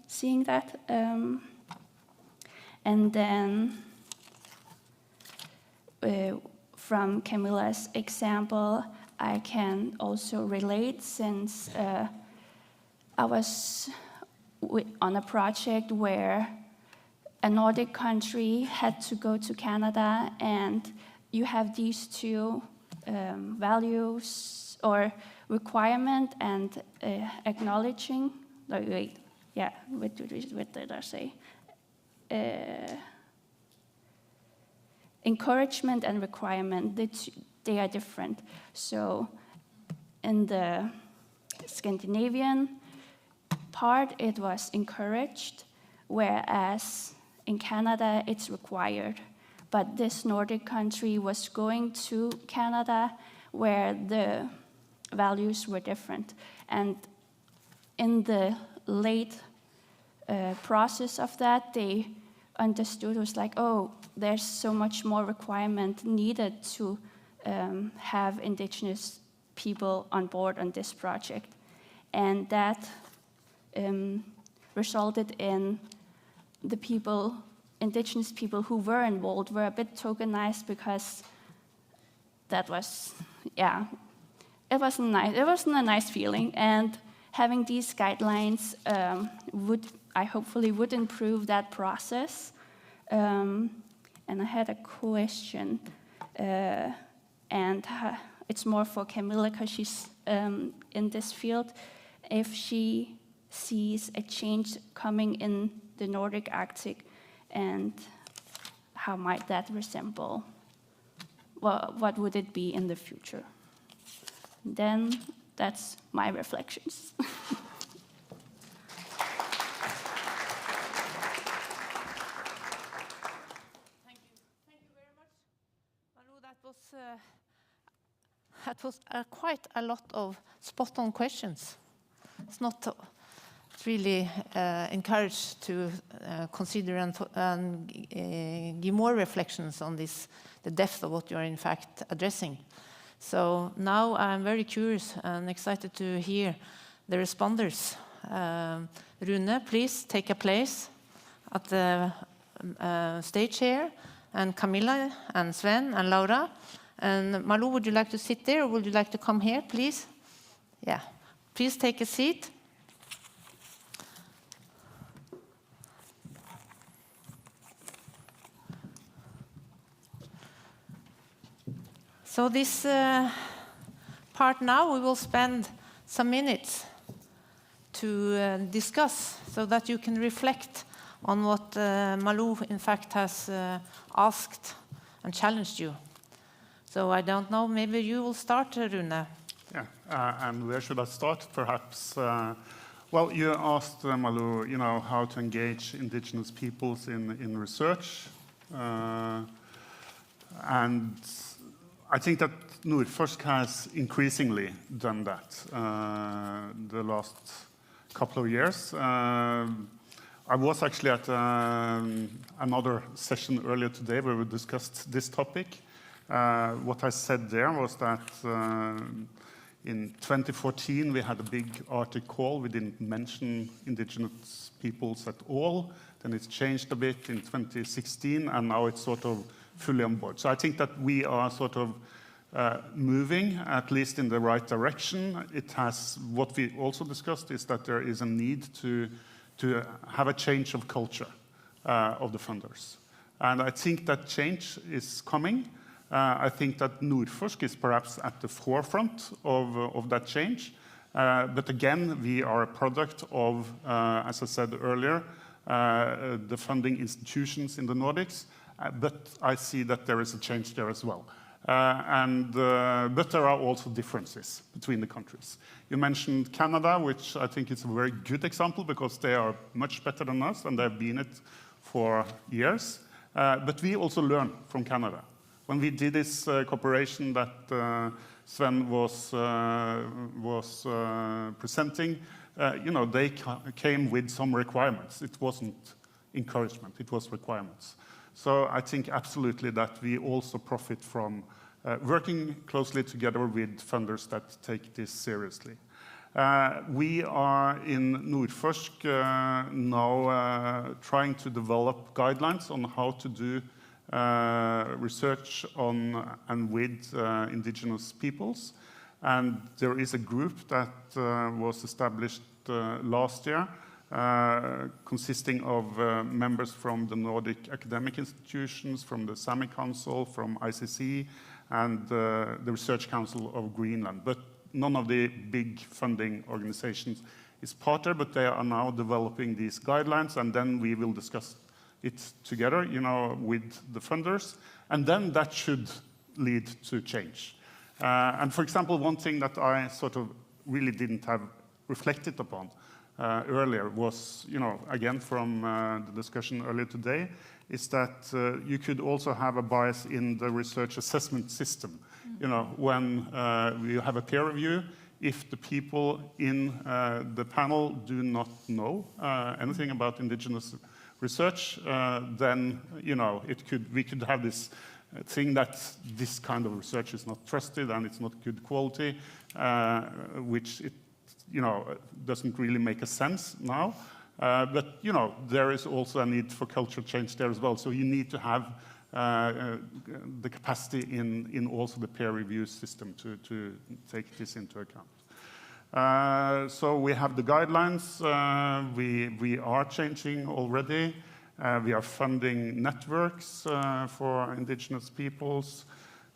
Seeing that, and then from Camilla's example, I can also relate, since I was on a project where a Nordic country had to go to Canada, and you have these two values or requirement and acknowledging wait, yeah, what did I say? Encouragement and requirement, they are different. So in the Scandinavian part, it was encouraged, whereas in Canada, it's required. But this Nordic country was going to Canada, where the values were different. And in the late process of that, they understood, it was like, oh, there's so much more requirement needed to have indigenous people on board on this project. And that resulted in the people, indigenous people who were involved were a bit tokenized, because that was, yeah, it wasn't a nice feeling. And having these guidelines hopefully would improve that process. And I had a question, and it's more for Camilla, because she's in this field. If she sees a change coming in the Nordic Arctic, and how might that resemble? Well, what would it be in the future? Then that's my reflections. Thank you very much. Malu, that was quite a lot of spot-on questions. It's not really encouraged to consider and give more reflections on this, the depth of what you are in fact addressing. So now I'm very curious and excited to hear the responders. Rune, please take a place at the stage here, and Camilla and Sven and Laura. And Malu, would you like to sit there, or would you like to come here, please? Yeah, please take a seat. So this part now, we will spend some minutes to discuss, so that you can reflect on what Malu, in fact, has asked and challenged you. So I don't know, maybe you will start, Rune. Yeah, and where should I start? Perhaps, well, you asked Malu, how to engage indigenous peoples in research. And I think that Nordic has increasingly done that the last couple of years. I was actually at another session earlier today where we discussed this topic. What I said there was that in 2014 we had a big Arctic call. We didn't mention indigenous peoples at all. Then it's changed a bit in 2016, and now it's sort of fully on board. So I think that we are sort of moving, at least in the right direction. It has, what we also discussed is that there is a need to have a change of culture of the funders. And I think that change is coming. I think that Nordforsk is perhaps at the forefront of that change. But again, we are a product of, as I said earlier, the funding institutions in the Nordics. But I see that there is a change there as well. But there are also differences between the countries. You mentioned Canada, which I think is a very good example, because they are much better than us, and they've been it for years. But we also learn from Canada. When we did this cooperation that Sven was presenting, they came with some requirements. It wasn't encouragement, it was requirements. So I think absolutely that we also profit from working closely together with funders that take this seriously. We are in Nordforsk now trying to develop guidelines on how to do research on and with indigenous peoples. And there is a group that was established last year, consisting of members from the Nordic academic institutions, from the Sami Council, from ICC, and the Research Council of Greenland. But none of the big funding organizations is part there, but they are now developing these guidelines, and then we will discuss it together, with the funders, and then that should lead to change. And for example, one thing that I sort of really didn't have reflected upon earlier was, again from the discussion earlier today, is that you could also have a bias in the research assessment system. When you have a peer review, if the people in the panel do not know anything about indigenous research, then we could have this thing that this kind of research is not trusted and it's not good quality, which it doesn't really make a sense now. But there is also a need for cultural change there as well. So you need to have the capacity in also the peer review system to take this into account. So we have the guidelines. We are changing already. We are funding networks for indigenous peoples.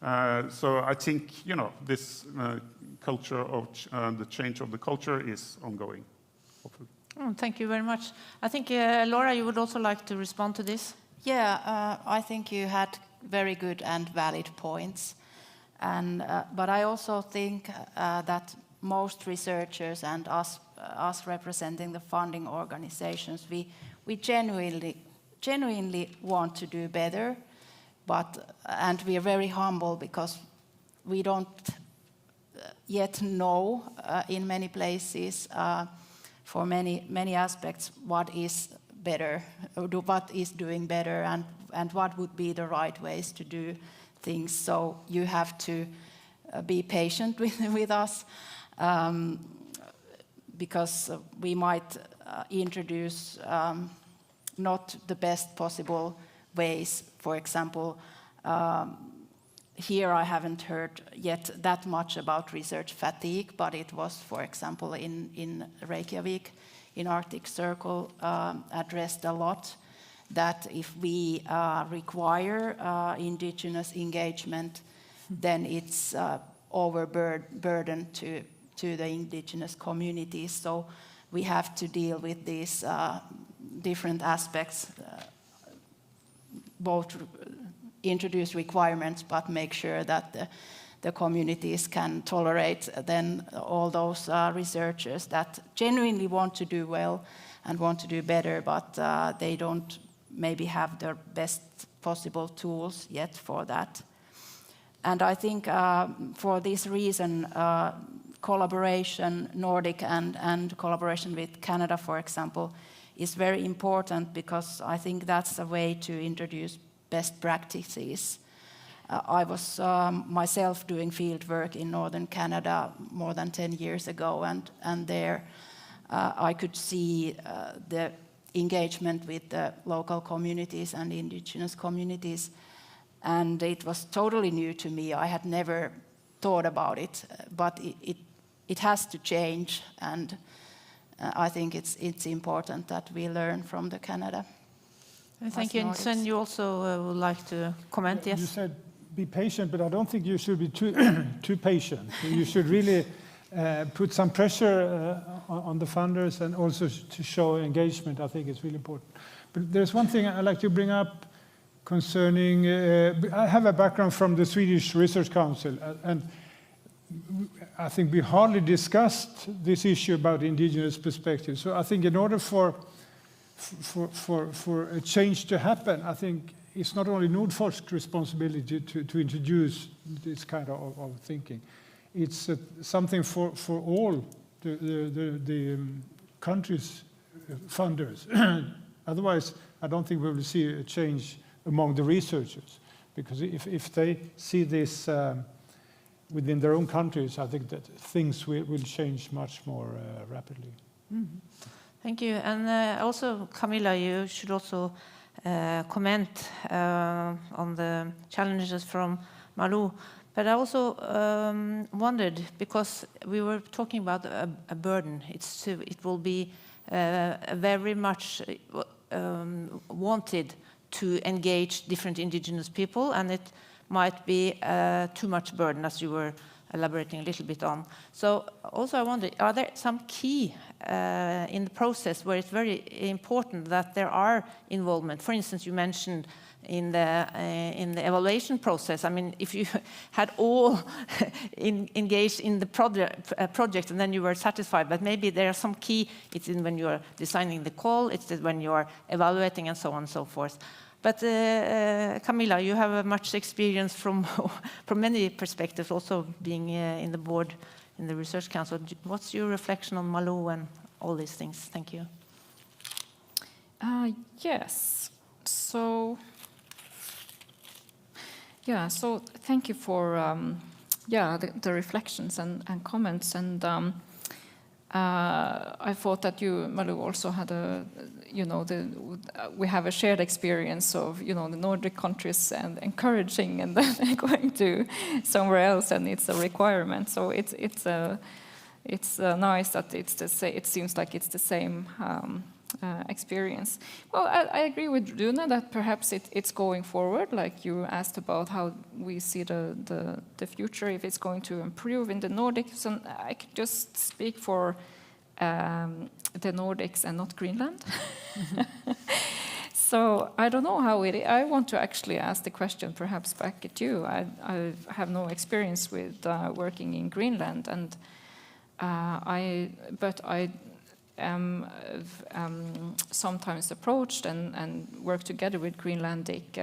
So I think, this culture of the change of the culture is ongoing, hopefully. Thank you very much. I think, Laura, you would also like to respond to this? Yeah, I think you had very good and valid points. But I also think that most researchers and us representing the funding organizations, we genuinely want to do better, and we are very humble because we don't yet know in many places for many aspects what is better, or what is doing better, and what would be the right ways to do things. So you have to be patient with us, because we might introduce not the best possible ways. For example, here I haven't heard yet that much about research fatigue, but it was, for example, in Reykjavik, in Arctic Circle, addressed a lot, that if we require indigenous engagement, then it's overburden to the indigenous communities. So we have to deal with these different aspects, both introduce requirements, but make sure that the communities can tolerate then all those researchers that genuinely want to do well and want to do better, but they don't maybe have the best possible tools yet for that. And I think for this reason, collaboration, Nordic and collaboration with Canada, for example, is very important, because I think that's a way to introduce best practices. I was myself doing field work in northern Canada more than 10 years ago, and there I could see the engagement with the local communities and indigenous communities, and it was totally new to me. I had never thought about it, but it has to change, and I think it's important that we learn from the Canada. Thank you. And Sven, you also would like to comment, yes? You said be patient, but I don't think you should be too patient. You should really put some pressure on the funders, and also to show engagement. I think it's really important. But there's one thing I'd like to bring up concerning, I have a background from the Swedish Research Council, and I think we hardly discussed this issue about indigenous perspectives. So I think in order for a change to happen, I think it's not only Nordforsk's responsibility to introduce this kind of thinking. It's something for all the countries' funders. Otherwise, I don't think we will see a change among the researchers, because if they see this within their own countries, I think that things will change much more rapidly. Mm-hmm. Thank you. And also, Camilla, you should also comment on the challenges from Malou. But I also wondered, because we were talking about a burden, it will be very much wanted to engage different indigenous people, and it might be too much burden, as you were elaborating a little bit on. So also I wonder, are there some key in the process where it's very important that there are involvement. For instance, you mentioned in the evaluation process. I mean, if you had all engaged in the project and then you were satisfied, but maybe there are some key, it's in when you are designing the call, it's when you are evaluating and so on and so forth. But Camilla, you have much experience from many perspectives, also being in the board in the Research Council. What's your reflection on Malou and all these things? Thank you. Yes. So, yeah. So thank you for the reflections and comments. And I thought that you, Malou, also had we have a shared experience of the Nordic countries and encouraging and then going to somewhere else, and it's a requirement. So it's nice that it seems like it's the same experience. Well, I agree with Rune that perhaps it's going forward, like you asked about how we see the future, if it's going to improve in the Nordics. And I could just speak for the Nordics and not Greenland. So I don't know how it is. I want to actually ask the question perhaps back at you. I have no experience with working in Greenland, and but I am sometimes approached and work together with Greenlandic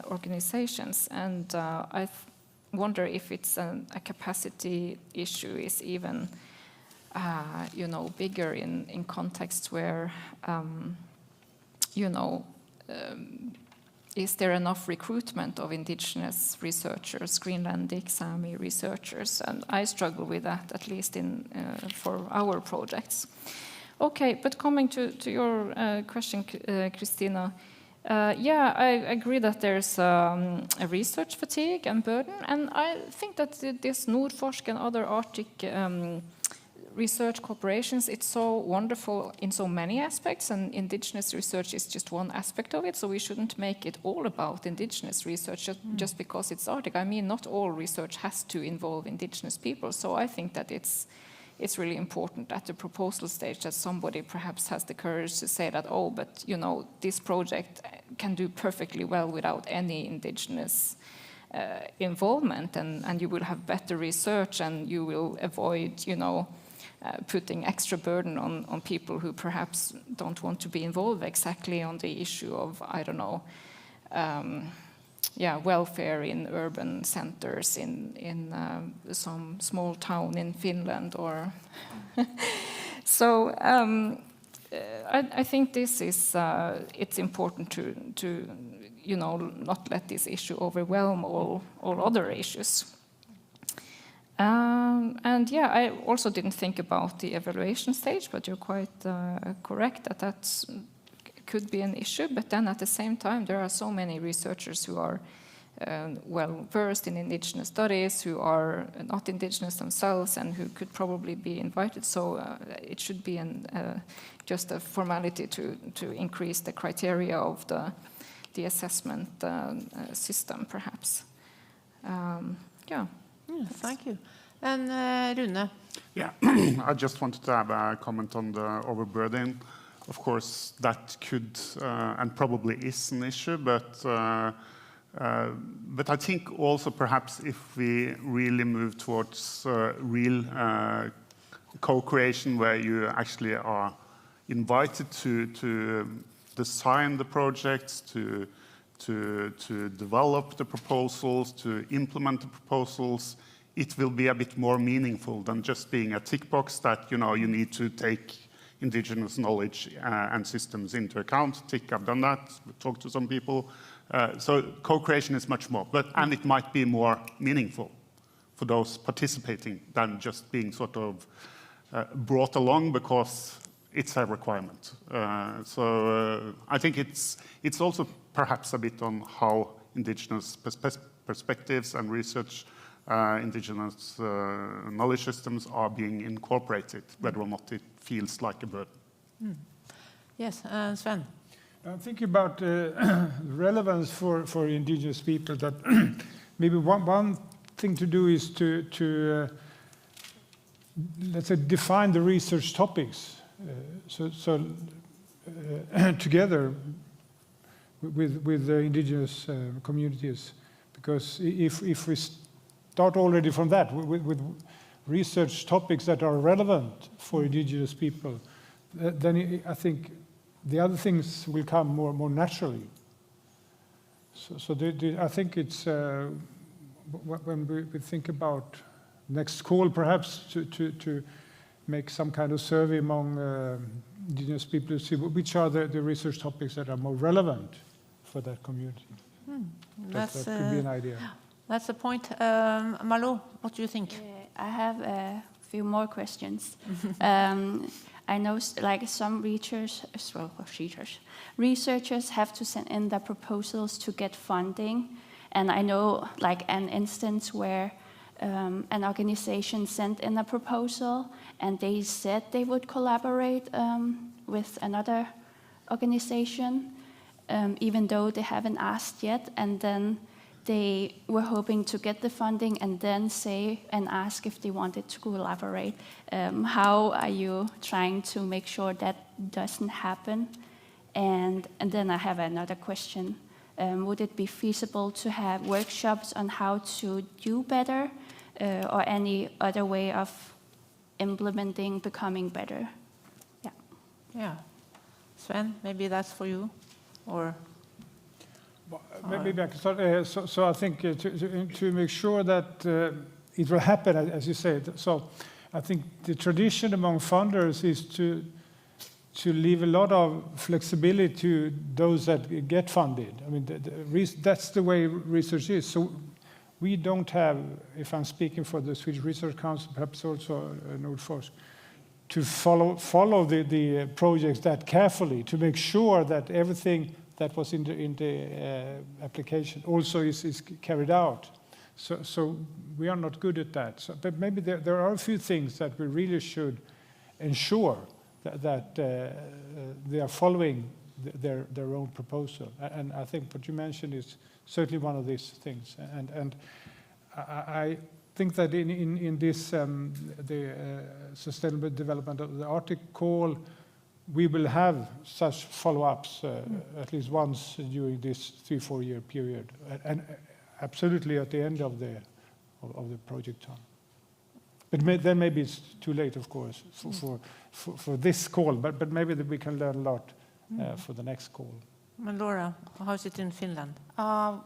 organizations, and I wonder if it's a capacity issue is even bigger in contexts where is there enough recruitment of indigenous researchers, Greenlandic, Sami researchers? And I struggle with that, at least for our projects. Okay, but coming to your question, Christina, yeah, I agree that there's a research fatigue and burden, and I think that this Nordforsk and other Arctic research corporations, it's so wonderful in so many aspects, and indigenous research is just one aspect of it, so we shouldn't make it all about indigenous research just because it's Arctic. I mean, not all research has to involve indigenous people, so I think that it's really important at the proposal stage that somebody perhaps has the courage to say that, oh, but this project can do perfectly well without any indigenous involvement, and you will have better research, and you will avoid, putting extra burden on people who perhaps don't want to be involved exactly on the issue of, I don't know, welfare in urban centers in some small town in Finland, or so. I think this is it's important to not let this issue overwhelm all other issues. And yeah, I also didn't think about the evaluation stage, but you're quite correct that could be an issue. But then at the same time, there are so many researchers who are well versed in indigenous studies, who are not indigenous themselves, and who could probably be invited. So it should be just a formality to increase the criteria of the assessment system, perhaps. Yeah. Yes, thank you. And Rune? Yeah, I just wanted to have a comment on the overburden. Of course, that could and probably is an issue, but I think also perhaps if we really move towards real co-creation, where you actually are invited to design the projects, to develop the proposals, to implement the proposals, it will be a bit more meaningful than just being a tick box that, you need to take indigenous knowledge and systems into account. Tick, I've done that, talked to some people. So co-creation is much more, and it might be more meaningful for those participating than just being sort of brought along because it's a requirement. So I think it's also perhaps a bit on how indigenous perspectives and research, indigenous knowledge systems are being incorporated, whether or not it feels like a burden. Yes, Sven? I'm thinking about relevance for indigenous people, that maybe one thing to do is to let's say, define the research topics. Together with the indigenous communities, because if we start already from that with research topics that are relevant for indigenous people, then I think the other things will come more naturally. I think it's when we think about next call, perhaps to make some kind of survey among indigenous people to see which are the research topics that are more relevant for that community. That could be an idea. That's a point. Malo, what do you think? I have a few more questions. I know like some researchers have to send in their proposals to get funding. And I know like an instance where an organization sent in a proposal and they said they would collaborate with another organization, even though they haven't asked yet. And then they were hoping to get the funding and then say and ask if they wanted to collaborate. How are you trying to make sure that doesn't happen? And then I have another question. Would it be feasible to have workshops on how to do better or any other way of implementing becoming better? Yeah. Yeah. Sven, maybe that's for you, or? Maybe I can start. So I think to make sure that it will happen, as you said. So I think the tradition among funders is to leave a lot of flexibility to those that get funded. I mean, that's the way research is. So we don't have, if I'm speaking for the Swedish Research Council, perhaps also Nordforsk, to follow the projects that carefully to make sure that everything that was in the application also is carried out. So we are not good at that. But maybe there are a few things that we really should ensure that they are following their own proposal. And I think what you mentioned is certainly one of these things. And I think that in this the sustainable development of the Arctic call, we will have such follow-ups at least once during this 3-4 year period, and absolutely at the end of the project time. But then maybe it's too late, of course, for this call. But maybe that we can learn a lot for the next call. And Laura, how is it in Finland? I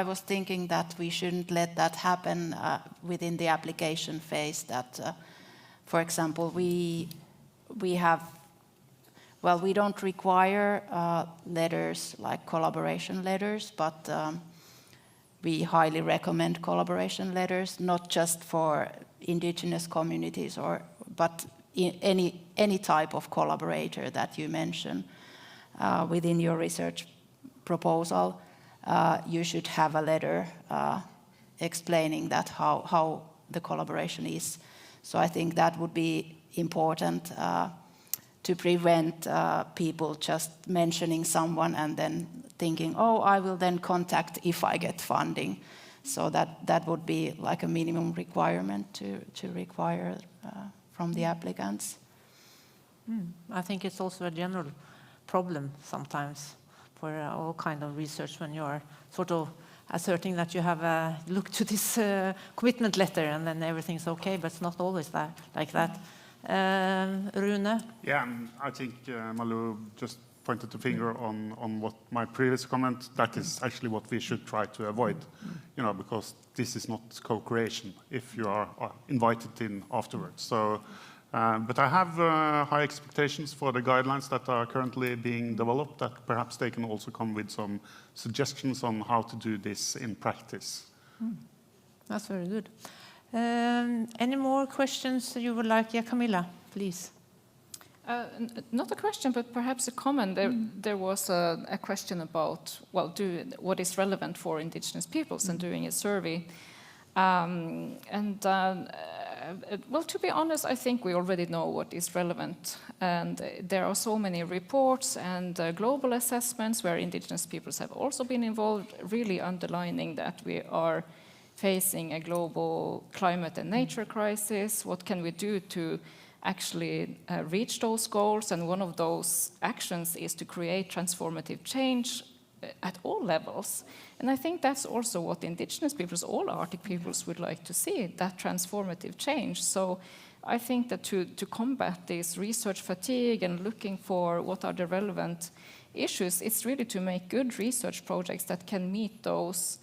was thinking that we shouldn't let that happen within the application phase. That, for example, we don't require letters like collaboration letters, but we highly recommend collaboration letters, not just for indigenous communities, but any type of collaborator that you mention within your research proposal. You should have a letter explaining that how the collaboration is. So I think that would be important to prevent people just mentioning someone and then thinking, oh, I will then contact if I get funding. So that would be like a minimum requirement to require from the applicants. I think it's also a general problem sometimes for all kind of research when you're sort of asserting that you have looked to this commitment letter and then everything's okay, but it's not always like that. Rune? Yeah, I think Malou just pointed the finger on what my previous comment, that is actually what we should try to avoid, because this is not co-creation if you are invited in afterwards. So, but I have high expectations for the guidelines that are currently being developed, that perhaps they can also come with some suggestions on how to do this in practice. That's very good. Any more questions you would like? Yeah, Camilla, please. Not a question, but perhaps a comment. There was a question about, what is relevant for indigenous peoples and doing a survey. To be honest, I think we already know what is relevant. And there are so many reports and global assessments where indigenous peoples have also been involved, really underlining that we are facing a global climate and nature crisis. What can we do to actually reach those goals? And one of those actions is to create transformative change at all levels. And I think that's also what indigenous peoples, all Arctic peoples, would like to see, that transformative change. So I think that to combat this research fatigue and looking for what are the relevant issues, it's really to make good research projects that can meet those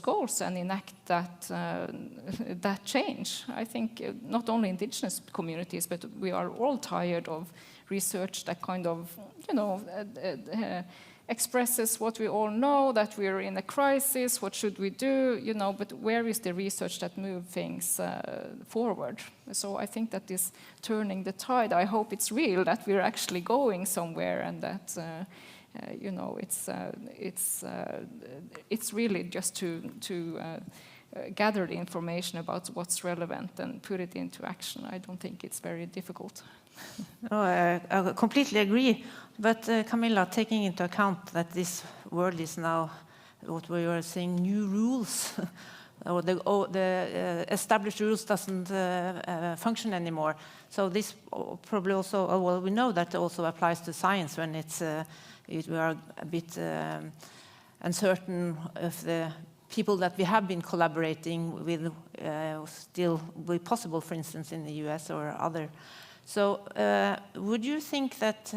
goals and enact that change. I think not only indigenous communities, but we are all tired of research that kind of, expresses what we all know, that we're in a crisis, what should we do, but where is the research that moves things forward? So I think that this turning the tide, I hope it's real, that we're actually going somewhere, and that it's really just to gather the information about what's relevant and put it into action. I don't think it's very difficult. No, I completely agree. But Camilla, taking into account that this world is now what we were saying, new rules, or the established rules doesn't function anymore. So this probably also, well, we know that also applies to science when we are a bit uncertain if the people that we have been collaborating with still be possible, for instance, in the US or other. So would you think that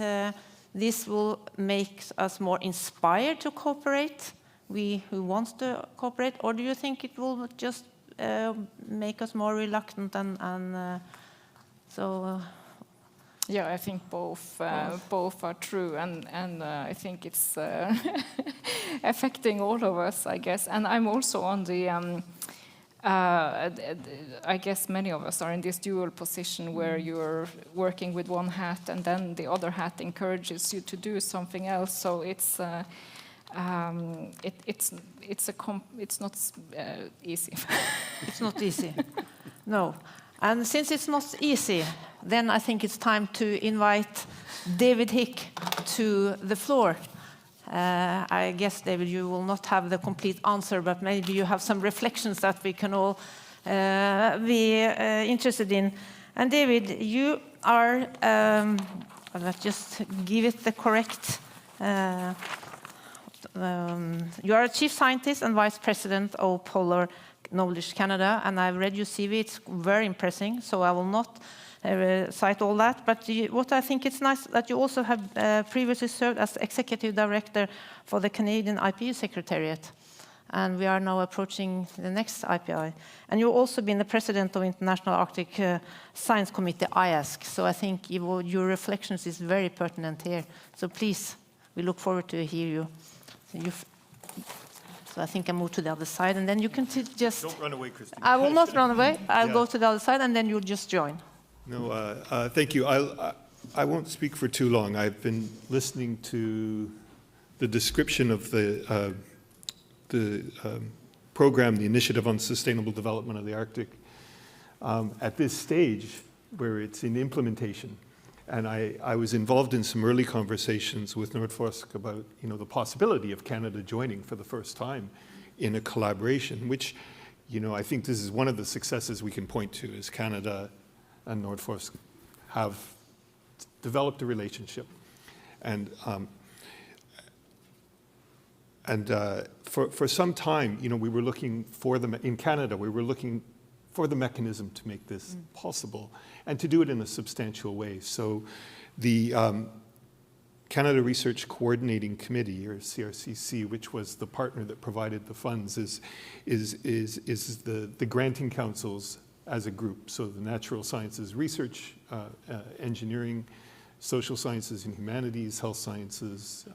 this will make us more inspired to cooperate, we who want to cooperate, or do you think it will just make us more reluctant and so? Yeah, I think both are true, and I think it's affecting all of us, I guess. And I'm also on the, I guess many of us are in this dual position where you're working with one hat and then the other hat encourages you to do something else. So it's not easy. It's not easy, no. And since it's not easy, then I think it's time to invite David Hick to the floor. I guess, David, you will not have the complete answer, but maybe you have some reflections that we can all be interested in. And David, you are, let's just give it the correct, you are a chief scientist and vice president of Polar Knowledge Canada, and I've read your CV. It's very impressive, so I will not cite all that. But what I think it's nice that you also have previously served as executive director for the Canadian IPU Secretariat, and we are now approaching the next IPI. And you've also been the president of International Arctic Science Committee, IASC. So I think your reflections is very pertinent here. So please, we look forward to hear you. So I think I move to the other side, and then you can just... Don't run away, Christine. I will not run away. I'll go to the other side, and then you'll just join. No, thank you. I won't speak for too long. I've been listening to the description of the program, the Initiative on Sustainable Development of the Arctic, at this stage where it's in implementation. And I was involved in some early conversations with Nordforsk about, the possibility of Canada joining for the first time in a collaboration, which, I think this is one of the successes we can point to, is Canada and Nordforsk have developed a relationship. And for some time, we were looking for in Canada, we were looking for the mechanism to make this possible and to do it in a substantial way. So the Canada Research Coordinating Committee, or CRCC, which was the partner that provided the funds, is the granting councils as a group. So the natural sciences research, engineering, social sciences and humanities, health sciences,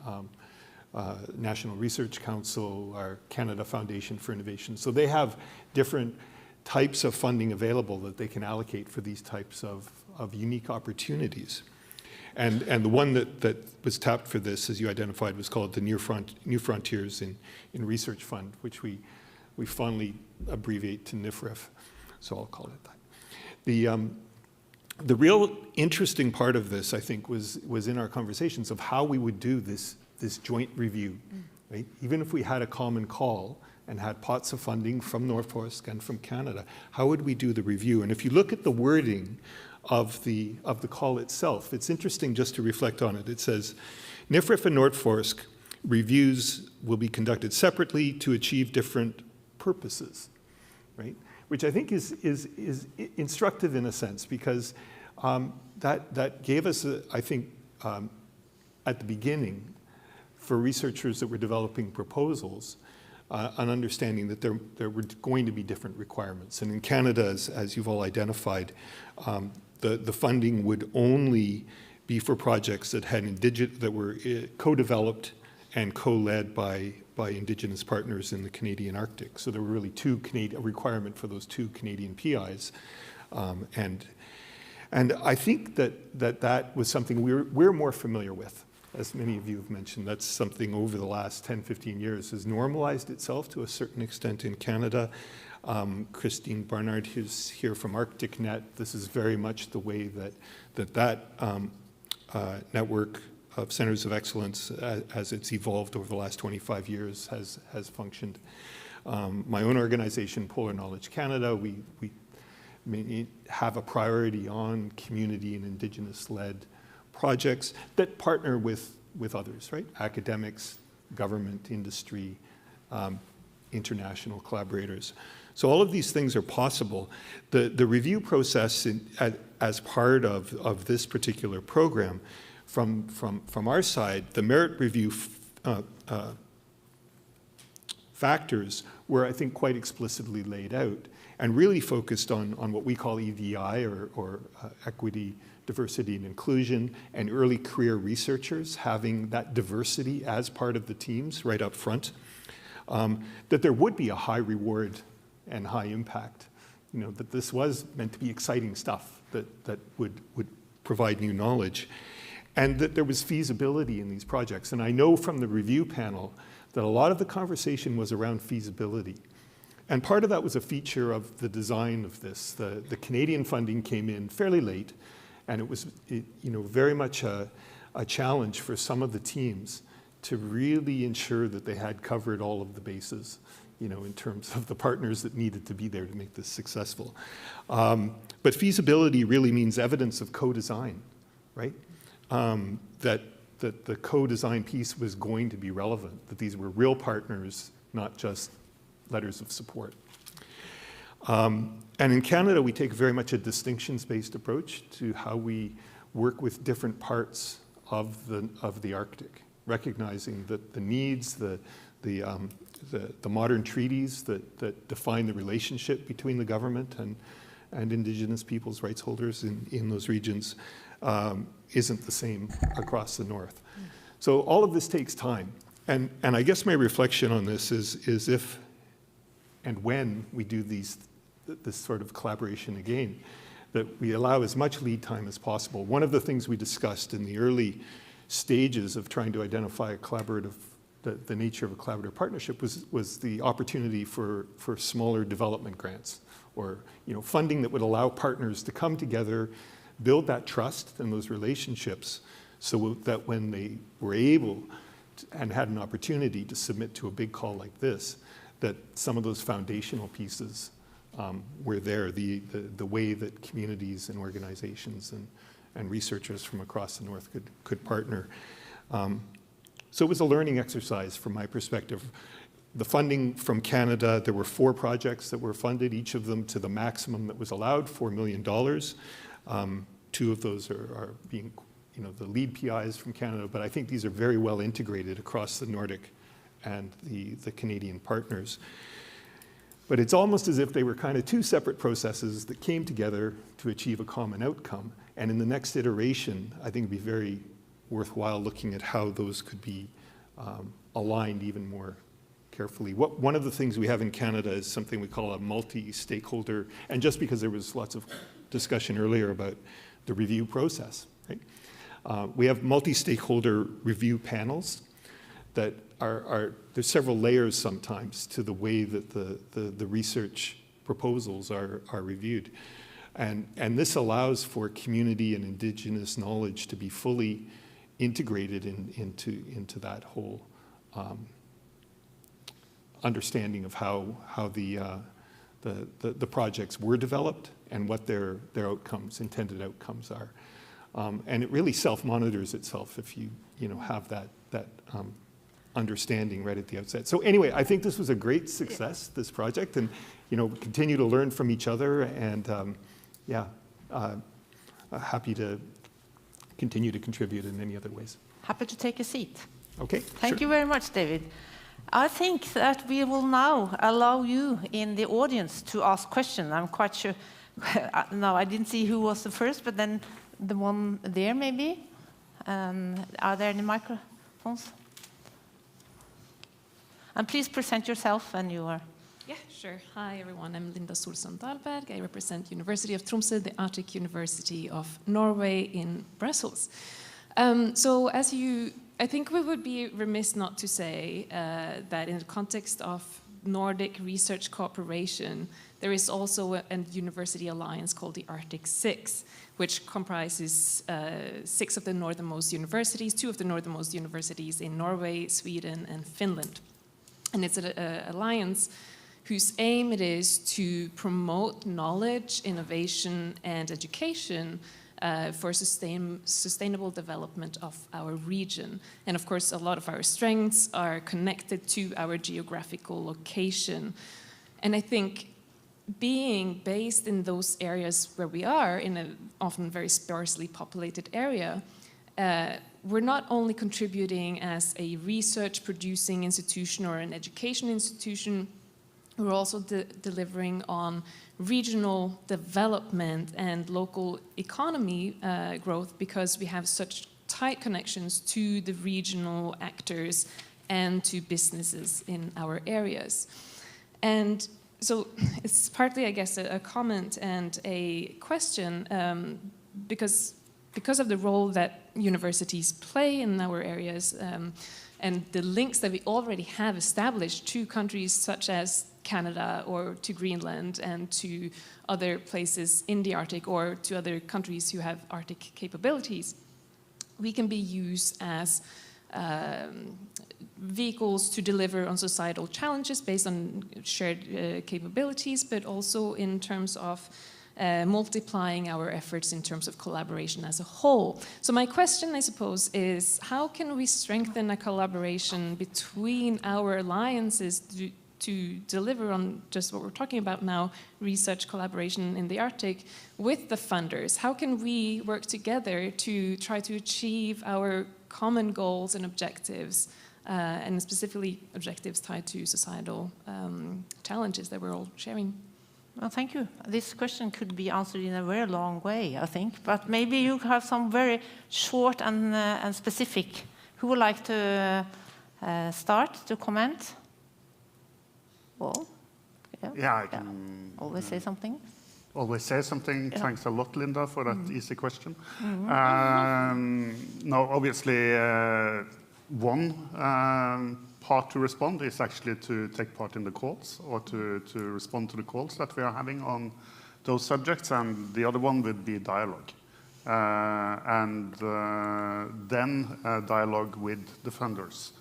National Research Council, our Canada Foundation for Innovation. So they have different types of funding available that they can allocate for these types of unique opportunities. And the one that was tapped for this, as you identified, was called the New Frontiers in Research Fund, which we fondly abbreviate to NIFRIF, so I'll call it that. The real interesting part of this, I think, was in our conversations of how we would do this joint review right? Even if we had a common call and had pots of funding from Norfolk and from Canada, how would we do the review? And if you look at the wording of the call itself, it's interesting just to reflect on it. It says, NIFRIF and Nordforsk reviews will be conducted separately to achieve different purposes, right? Which I think is instructive in a sense, because that gave us, I think, at the beginning, for researchers that were developing proposals, an understanding that there were going to be different requirements. And in Canada, as you've all identified, the funding would only be for projects that had that were co-developed and co-led by Indigenous partners in the Canadian Arctic. So there were really a requirement for those 2 Canadian PIs. And I think that was something we're more familiar with. As many of you have mentioned, that's something over the last 10, 15 years has normalized itself to a certain extent in Canada. Christine Barnard, who's here from ArcticNet, this is very much the way that network of centers of excellence, as it's evolved over the last 25 years, has functioned. My own organization, Polar Knowledge Canada, we have a priority on community and Indigenous-led projects that partner with others, right? Academics, government, industry, international collaborators. So all of these things are possible. The review process as part of this particular program, from our side, the merit review factors were, I think, quite explicitly laid out and really focused on what we call EDI or equity, diversity and inclusion, and early career researchers having that diversity as part of the teams right up front, that there would be a high reward and high impact, that this was meant to be exciting stuff that would provide new knowledge, and that there was feasibility in these projects. And I know from the review panel that a lot of the conversation was around feasibility. And part of that was a feature of the design of this. The Canadian funding came in fairly late, and it was very much a challenge for some of the teams to really ensure that they had covered all of the bases, in terms of the partners that needed to be there to make this successful. But feasibility really means evidence of co-design, right? That the co-design piece was going to be relevant, that these were real partners, not just letters of support. And in Canada, we take very much a distinctions-based approach to how we work with different parts of the Arctic, recognizing that the needs, the modern treaties that define the relationship between the government and Indigenous peoples' rights holders in those regions isn't the same across the North. So all of this takes time. And I guess my reflection on this is if and when we do this sort of collaboration again, that we allow as much lead time as possible. One of the things we discussed in the early stages of trying to identify the nature of a collaborative partnership was the opportunity for smaller development grants, or funding that would allow partners to come together, build that trust and those relationships, so that when they were able and had an opportunity to submit to a big call like this, that some of those foundational pieces were there, the way that communities and organizations and researchers from across the North could partner. So it was a learning exercise from my perspective. The funding from Canada, there were 4 projects that were funded, each of them to the maximum that was allowed, $4 million. 2 of those are being, the lead PIs from Canada, but I think these are very well integrated across the Nordic and the Canadian partners. But it's almost as if they were kind of 2 separate processes that came together to achieve a common outcome. And in the next iteration, I think it'd be very worthwhile looking at how those could be aligned even more carefully. One of the things we have in Canada is something we call a multi-stakeholder, and just because there was lots of discussion earlier about the review process, right? We have multi-stakeholder review panels that there's several layers sometimes to the way that the research proposals are reviewed. And this allows for community and Indigenous knowledge to be fully integrated into that whole understanding of how the projects were developed and what their outcomes, intended outcomes are. And it really self-monitors itself if you have that understanding right at the outset. So anyway, I think this was a great success, this project, and continue to learn from each other, and happy to continue to contribute in any other ways. Happy to take a seat. Okay. Thank you very much, David. I think that we will now allow you in the audience to ask questions. I'm quite sure. No, I didn't see who was the first, but then the one there maybe. Are there any microphones? And please present yourself and you are. Yeah, sure. Hi, everyone. I'm Linda Solsson Dahlberg. I represent University of Tromsø, the Arctic University of Norway in Brussels. So I think we would be remiss not to say that in the context of Nordic research cooperation, there is also a university alliance called the Arctic Six, which comprises 6 of the northernmost universities, 2 of the northernmost universities in Norway, Sweden, and Finland. And it's an alliance whose aim it is to promote knowledge, innovation, and education for sustainable development of our region. And of course, a lot of our strengths are connected to our geographical location. And I think being based in those areas where we are, in an often very sparsely populated area, we're not only contributing as a research-producing institution or an education institution, we're also delivering on regional development and local economy growth, because we have such tight connections to the regional actors and to businesses in our areas. And so it's partly, I guess, a comment and a question, because of the role that universities play in our areas, and the links that we already have established to countries such as Canada or to Greenland and to other places in the Arctic or to other countries who have Arctic capabilities, we can be used as vehicles to deliver on societal challenges based on shared capabilities, but also in terms of multiplying our efforts in terms of collaboration as a whole. So my question, I suppose, is how can we strengthen a collaboration between our alliances to deliver on just what we're talking about now, research collaboration in the Arctic, with the funders? How can we work together to try to achieve our common goals and objectives, and specifically objectives tied to societal challenges that we're all sharing? Well, thank you. This question could be answered in a very long way, I think, but maybe you have some very short and specific. Who would like to start to comment? Well, yeah, I can always say something. Always say something. Yeah. Thanks a lot, Linda, for that easy question. No, obviously, one part to respond is actually to take part in the calls, or to respond to the calls that we are having on those subjects, and the other one would be dialogue. And then dialogue with the funders.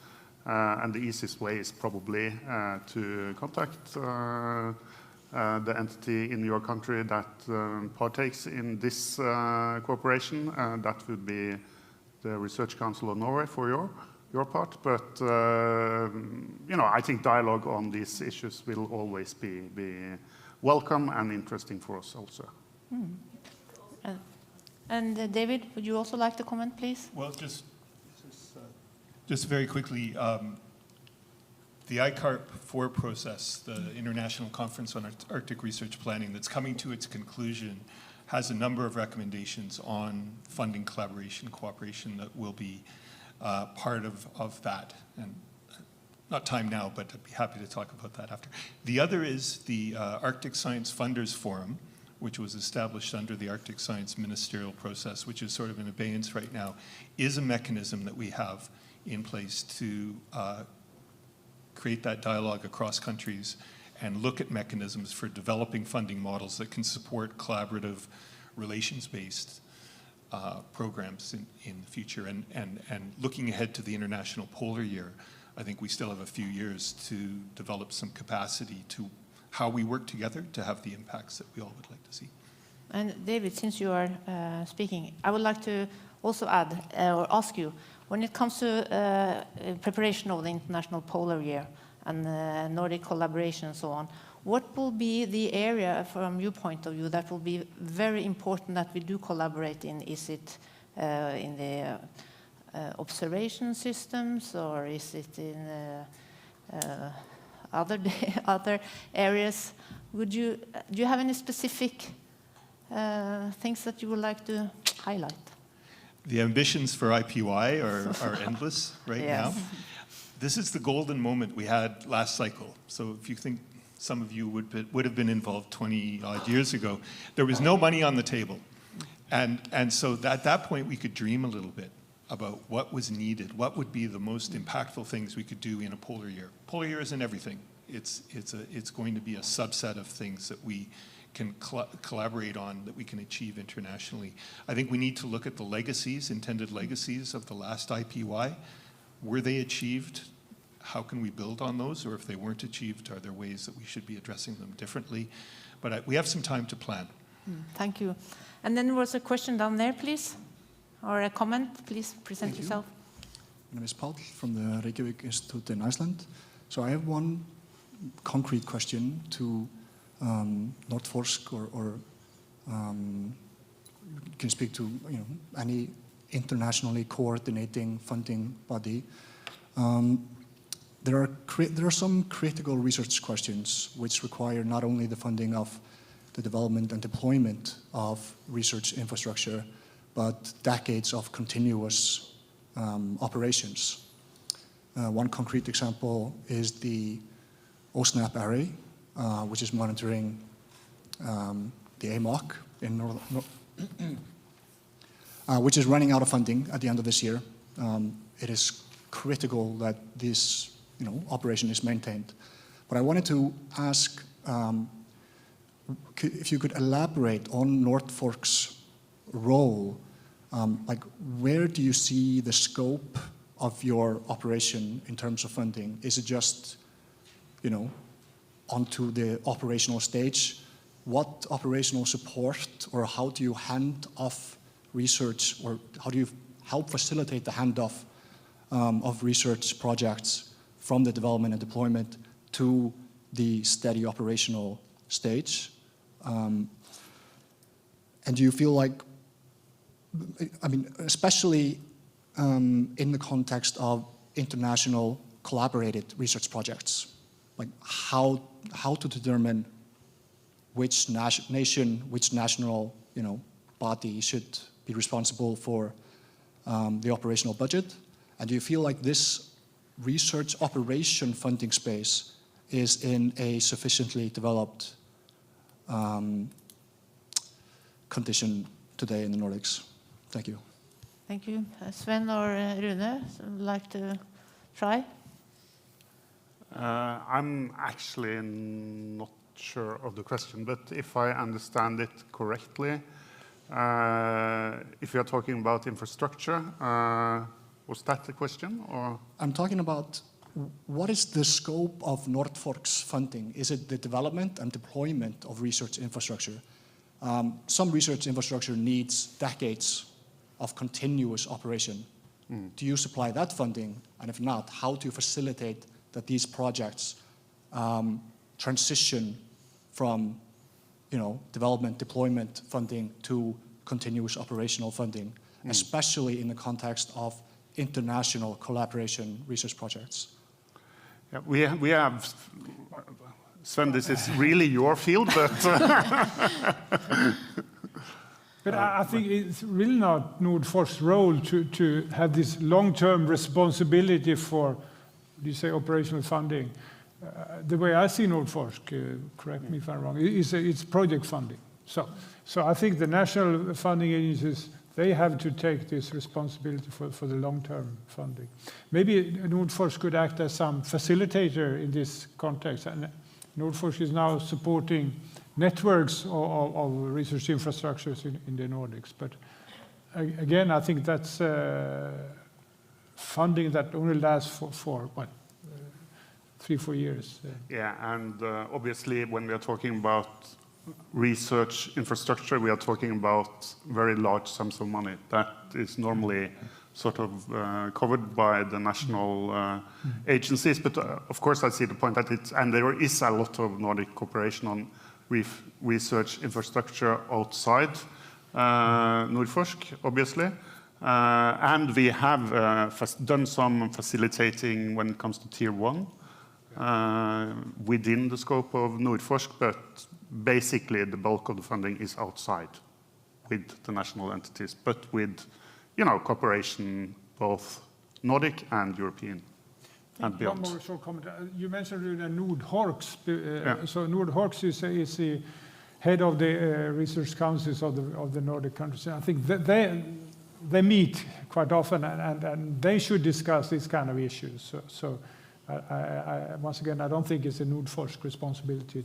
And the easiest way is probably to contact the entity in your country that partakes in this cooperation. That would be the Research Council of Norway for your part. But I think dialogue on these issues will always be welcome and interesting for us also. And David, would you also like to comment, please? Well, just very quickly, the ICARP 4 process, the International Conference on Arctic Research Planning, that's coming to its conclusion, has a number of recommendations on funding collaboration, cooperation that will be part of that. And not time now, but I'd be happy to talk about that after. The other is the Arctic Science Funders Forum, which was established under the Arctic Science Ministerial process, which is sort of in abeyance right now, is a mechanism that we have in place to create that dialogue across countries and look at mechanisms for developing funding models that can support collaborative, relations-based programs in the future. And looking ahead to the International Polar Year, I think we still have a few years to develop some capacity to how we work together to have the impacts that we all would like to see. And David, since you are speaking, I would like to also add or ask you, when it comes to preparation of the International Polar Year and Nordic collaboration and so on, what will be the area from your point of view that will be very important that we do collaborate in? Is it in the observation systems, or is it in other areas? Do you have any specific things that you would like to highlight? The ambitions for IPY are endless right now. This is the golden moment we had last cycle. So if you think some of you would have been involved 20 odd years ago, there was no money on the table. And so at that point we could dream a little bit about what was needed, what would be the most impactful things we could do in a polar year. Polar year isn't everything. It's going to be a subset of things that we can collaborate on, that we can achieve internationally. I think we need to look at the legacies, intended legacies of the last IPY. Were they achieved? How can we build on those? Or if they weren't achieved, are there ways that we should be addressing them differently? But we have some time to plan. Thank you. And then there was a question down there, please, or a comment. Please present yourself. My name is Paul from the Reykjavik Institute in Iceland. So I have one concrete question to Nordforsk, or can speak to any internationally coordinating funding body. There are some critical research questions which require not only the funding of the development and deployment of research infrastructure, but decades of continuous operations. One concrete example is the OSNAP array, which is monitoring the AMOC in which is running out of funding at the end of this year. It is critical that this operation is maintained. But I wanted to ask if you could elaborate on Nordforsk's role. Like, where do you see the scope of your operation in terms of funding? Is it just, onto the operational stage? What operational support, or how do you hand off research, or how do you help facilitate the handoff of research projects from the development and deployment to the steady operational stage? And do you feel like, especially in the context of international collaborated research projects, like how to determine which nation, which national body should be responsible for the operational budget? And do you feel like this research operation funding space is in a sufficiently developed condition today in the Nordics? Thank you. Thank you. Sven or Rune, would like to try? I'm actually not sure of the question, but if I understand it correctly, if you're talking about infrastructure, was that the question? Or? I'm talking about, what is the scope of Nordforsk's funding? Is it the development and deployment of research infrastructure? Some research infrastructure needs decades of continuous operation. Do you supply that funding? And if not, how do you facilitate that these projects transition from development, deployment funding to continuous operational funding, especially in the context of international collaboration research projects? Yeah, we have, Sven, this is really your field, but... But I think it's really not Nordforsk's role to have this long-term responsibility for, operational funding. The way I see Nordforsk, correct me if I'm wrong, it's project funding. So I think the national funding agencies, they have to take this responsibility for the long-term funding. Maybe Nordforsk could act as some facilitator in this context. And Nordforsk is now supporting networks of research infrastructures in the Nordics. But again, I think that's funding that only lasts for 3-4 years. Yeah, and obviously when we are talking about research infrastructure, we are talking about very large sums of money. That is normally sort of covered by the national agencies. But of course, I see the point that and there is a lot of Nordic cooperation on research infrastructure outside Nordforsk, obviously. And we have done some facilitating when it comes to Tier 1 within the scope of Nordforsk, but basically the bulk of the funding is outside with the national entities, but with cooperation both Nordic and European and beyond. One more short comment. You mentioned Nordhorks. So Nordhorks is the head of the research councils of the Nordic countries. I think that they meet quite often, and they should discuss these kind of issues. So I once again, I don't think it's a Nordforsk responsibility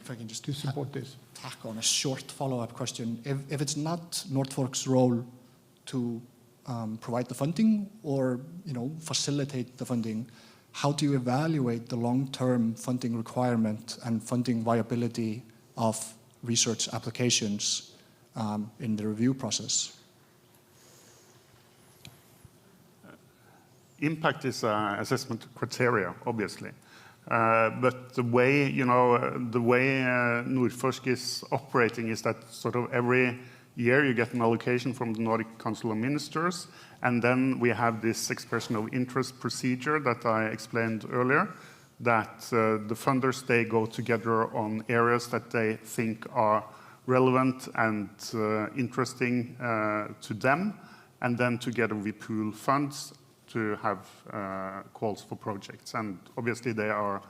If I can just to support this. tack on a short follow-up question. If it's not Nordforsk's role to provide the funding or facilitate the funding, how do you evaluate the long-term funding requirement and funding viability of research applications in the review process? Impact is an assessment criteria, obviously. But the way, Nordforsk is operating is that sort of every year you get an allocation from the Nordic Council of Ministers, and then we have this expression of interest procedure that I explained earlier, that the funders, they go together on areas that they think are relevant and interesting to them, and then together we pool funds to have calls for projects. And obviously they are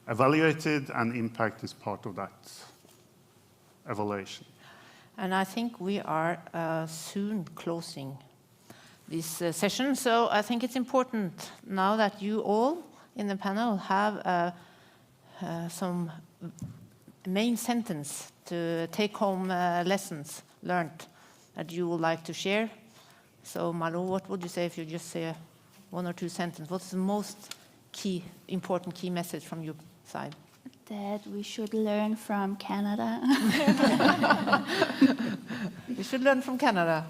evaluated, and impact is part of that evaluation. And I think we are soon closing this session. So I think it's important now that you all in the panel have some main sentence to take home lessons learned that you would like to share. So Malo, what would you say if you just say 1 or 2 sentences? What's the most important key message from your side? That we should learn from Canada. We should learn from Canada.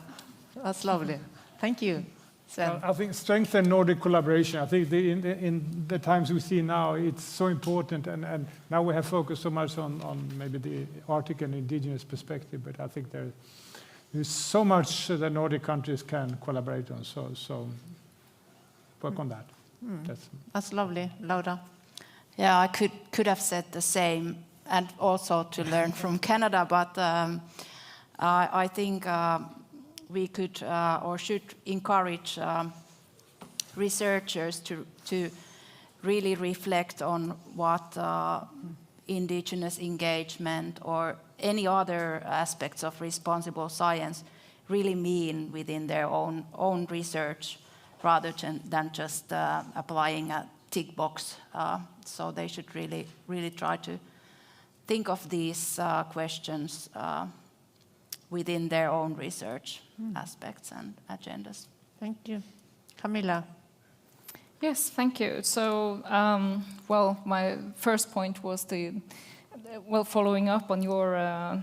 That's lovely. Thank you. Sven. I think strengthen Nordic collaboration. I think in the times we see now, it's so important, and now we have focused so much on maybe the Arctic and indigenous perspective, but I think there's so much that Nordic countries can collaborate on, so work on that. That's lovely. Laura? Yeah, I could have said the same, and also to learn from Canada, but I think we could or should encourage researchers to really reflect on what indigenous engagement or any other aspects of responsible science really mean within their own research, rather than just applying a tick box. So they should really try to think of these questions within their own research aspects and agendas. Thank you. Camilla? Yes, thank you. So, well, my first point was following up on your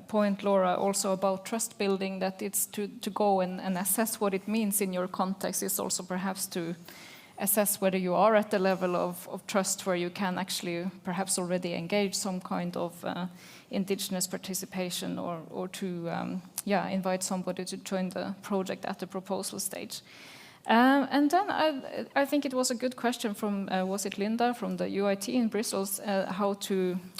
point, Laura, also about trust building, that it's to go and assess what it means in your context is also perhaps to assess whether you are at the level of trust where you can actually perhaps already engage some kind of indigenous participation or to invite somebody to join the project at the proposal stage. And then I think it was a good question from, was it Linda from the UIT in Bristol,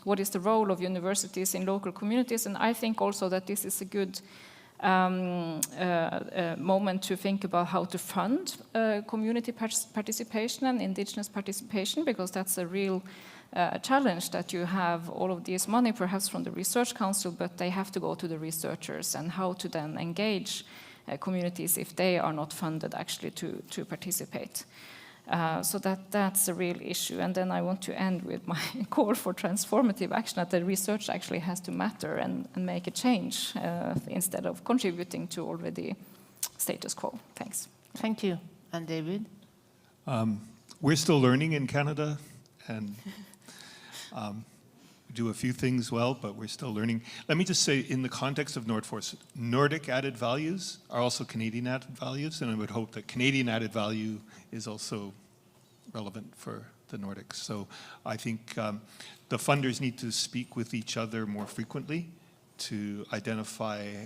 what is the role of universities in local communities? And I think also that this is a good moment to think about how to fund community participation and indigenous participation, because that's a real challenge that you have all of this money perhaps from the Research Council, but they have to go to the researchers, and how to then engage communities if they are not funded actually to participate. So that's a real issue. And then I want to end with my call for transformative action, that the research actually has to matter and make a change instead of contributing to already status quo. Thanks. Thank you. And David? We're still learning in Canada. and do a few things well, but we're still learning. Let me just say, in the context of Nordforce, Nordic added values are also Canadian added values, and I would hope that Canadian added value is also relevant for the Nordics. So I think the funders need to speak with each other more frequently to identify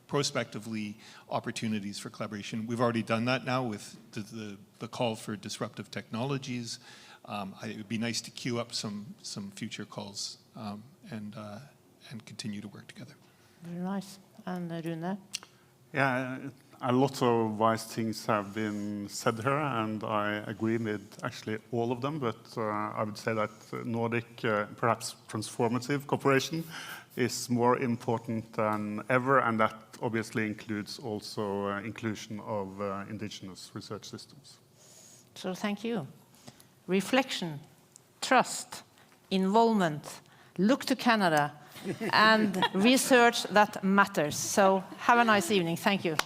prospectively opportunities for collaboration. We've already done that now with the call for disruptive technologies. It would be nice to queue up some future calls and continue to work together. Very nice. And Rune? Yeah, a lot of wise things have been said here, and I agree with actually all of them, but I would say that Nordic, perhaps transformative cooperation is more important than ever, and that obviously includes also inclusion of indigenous research systems. So thank you. Reflection, trust, involvement, look to Canada, and research that matters. So have a nice evening. Thank you.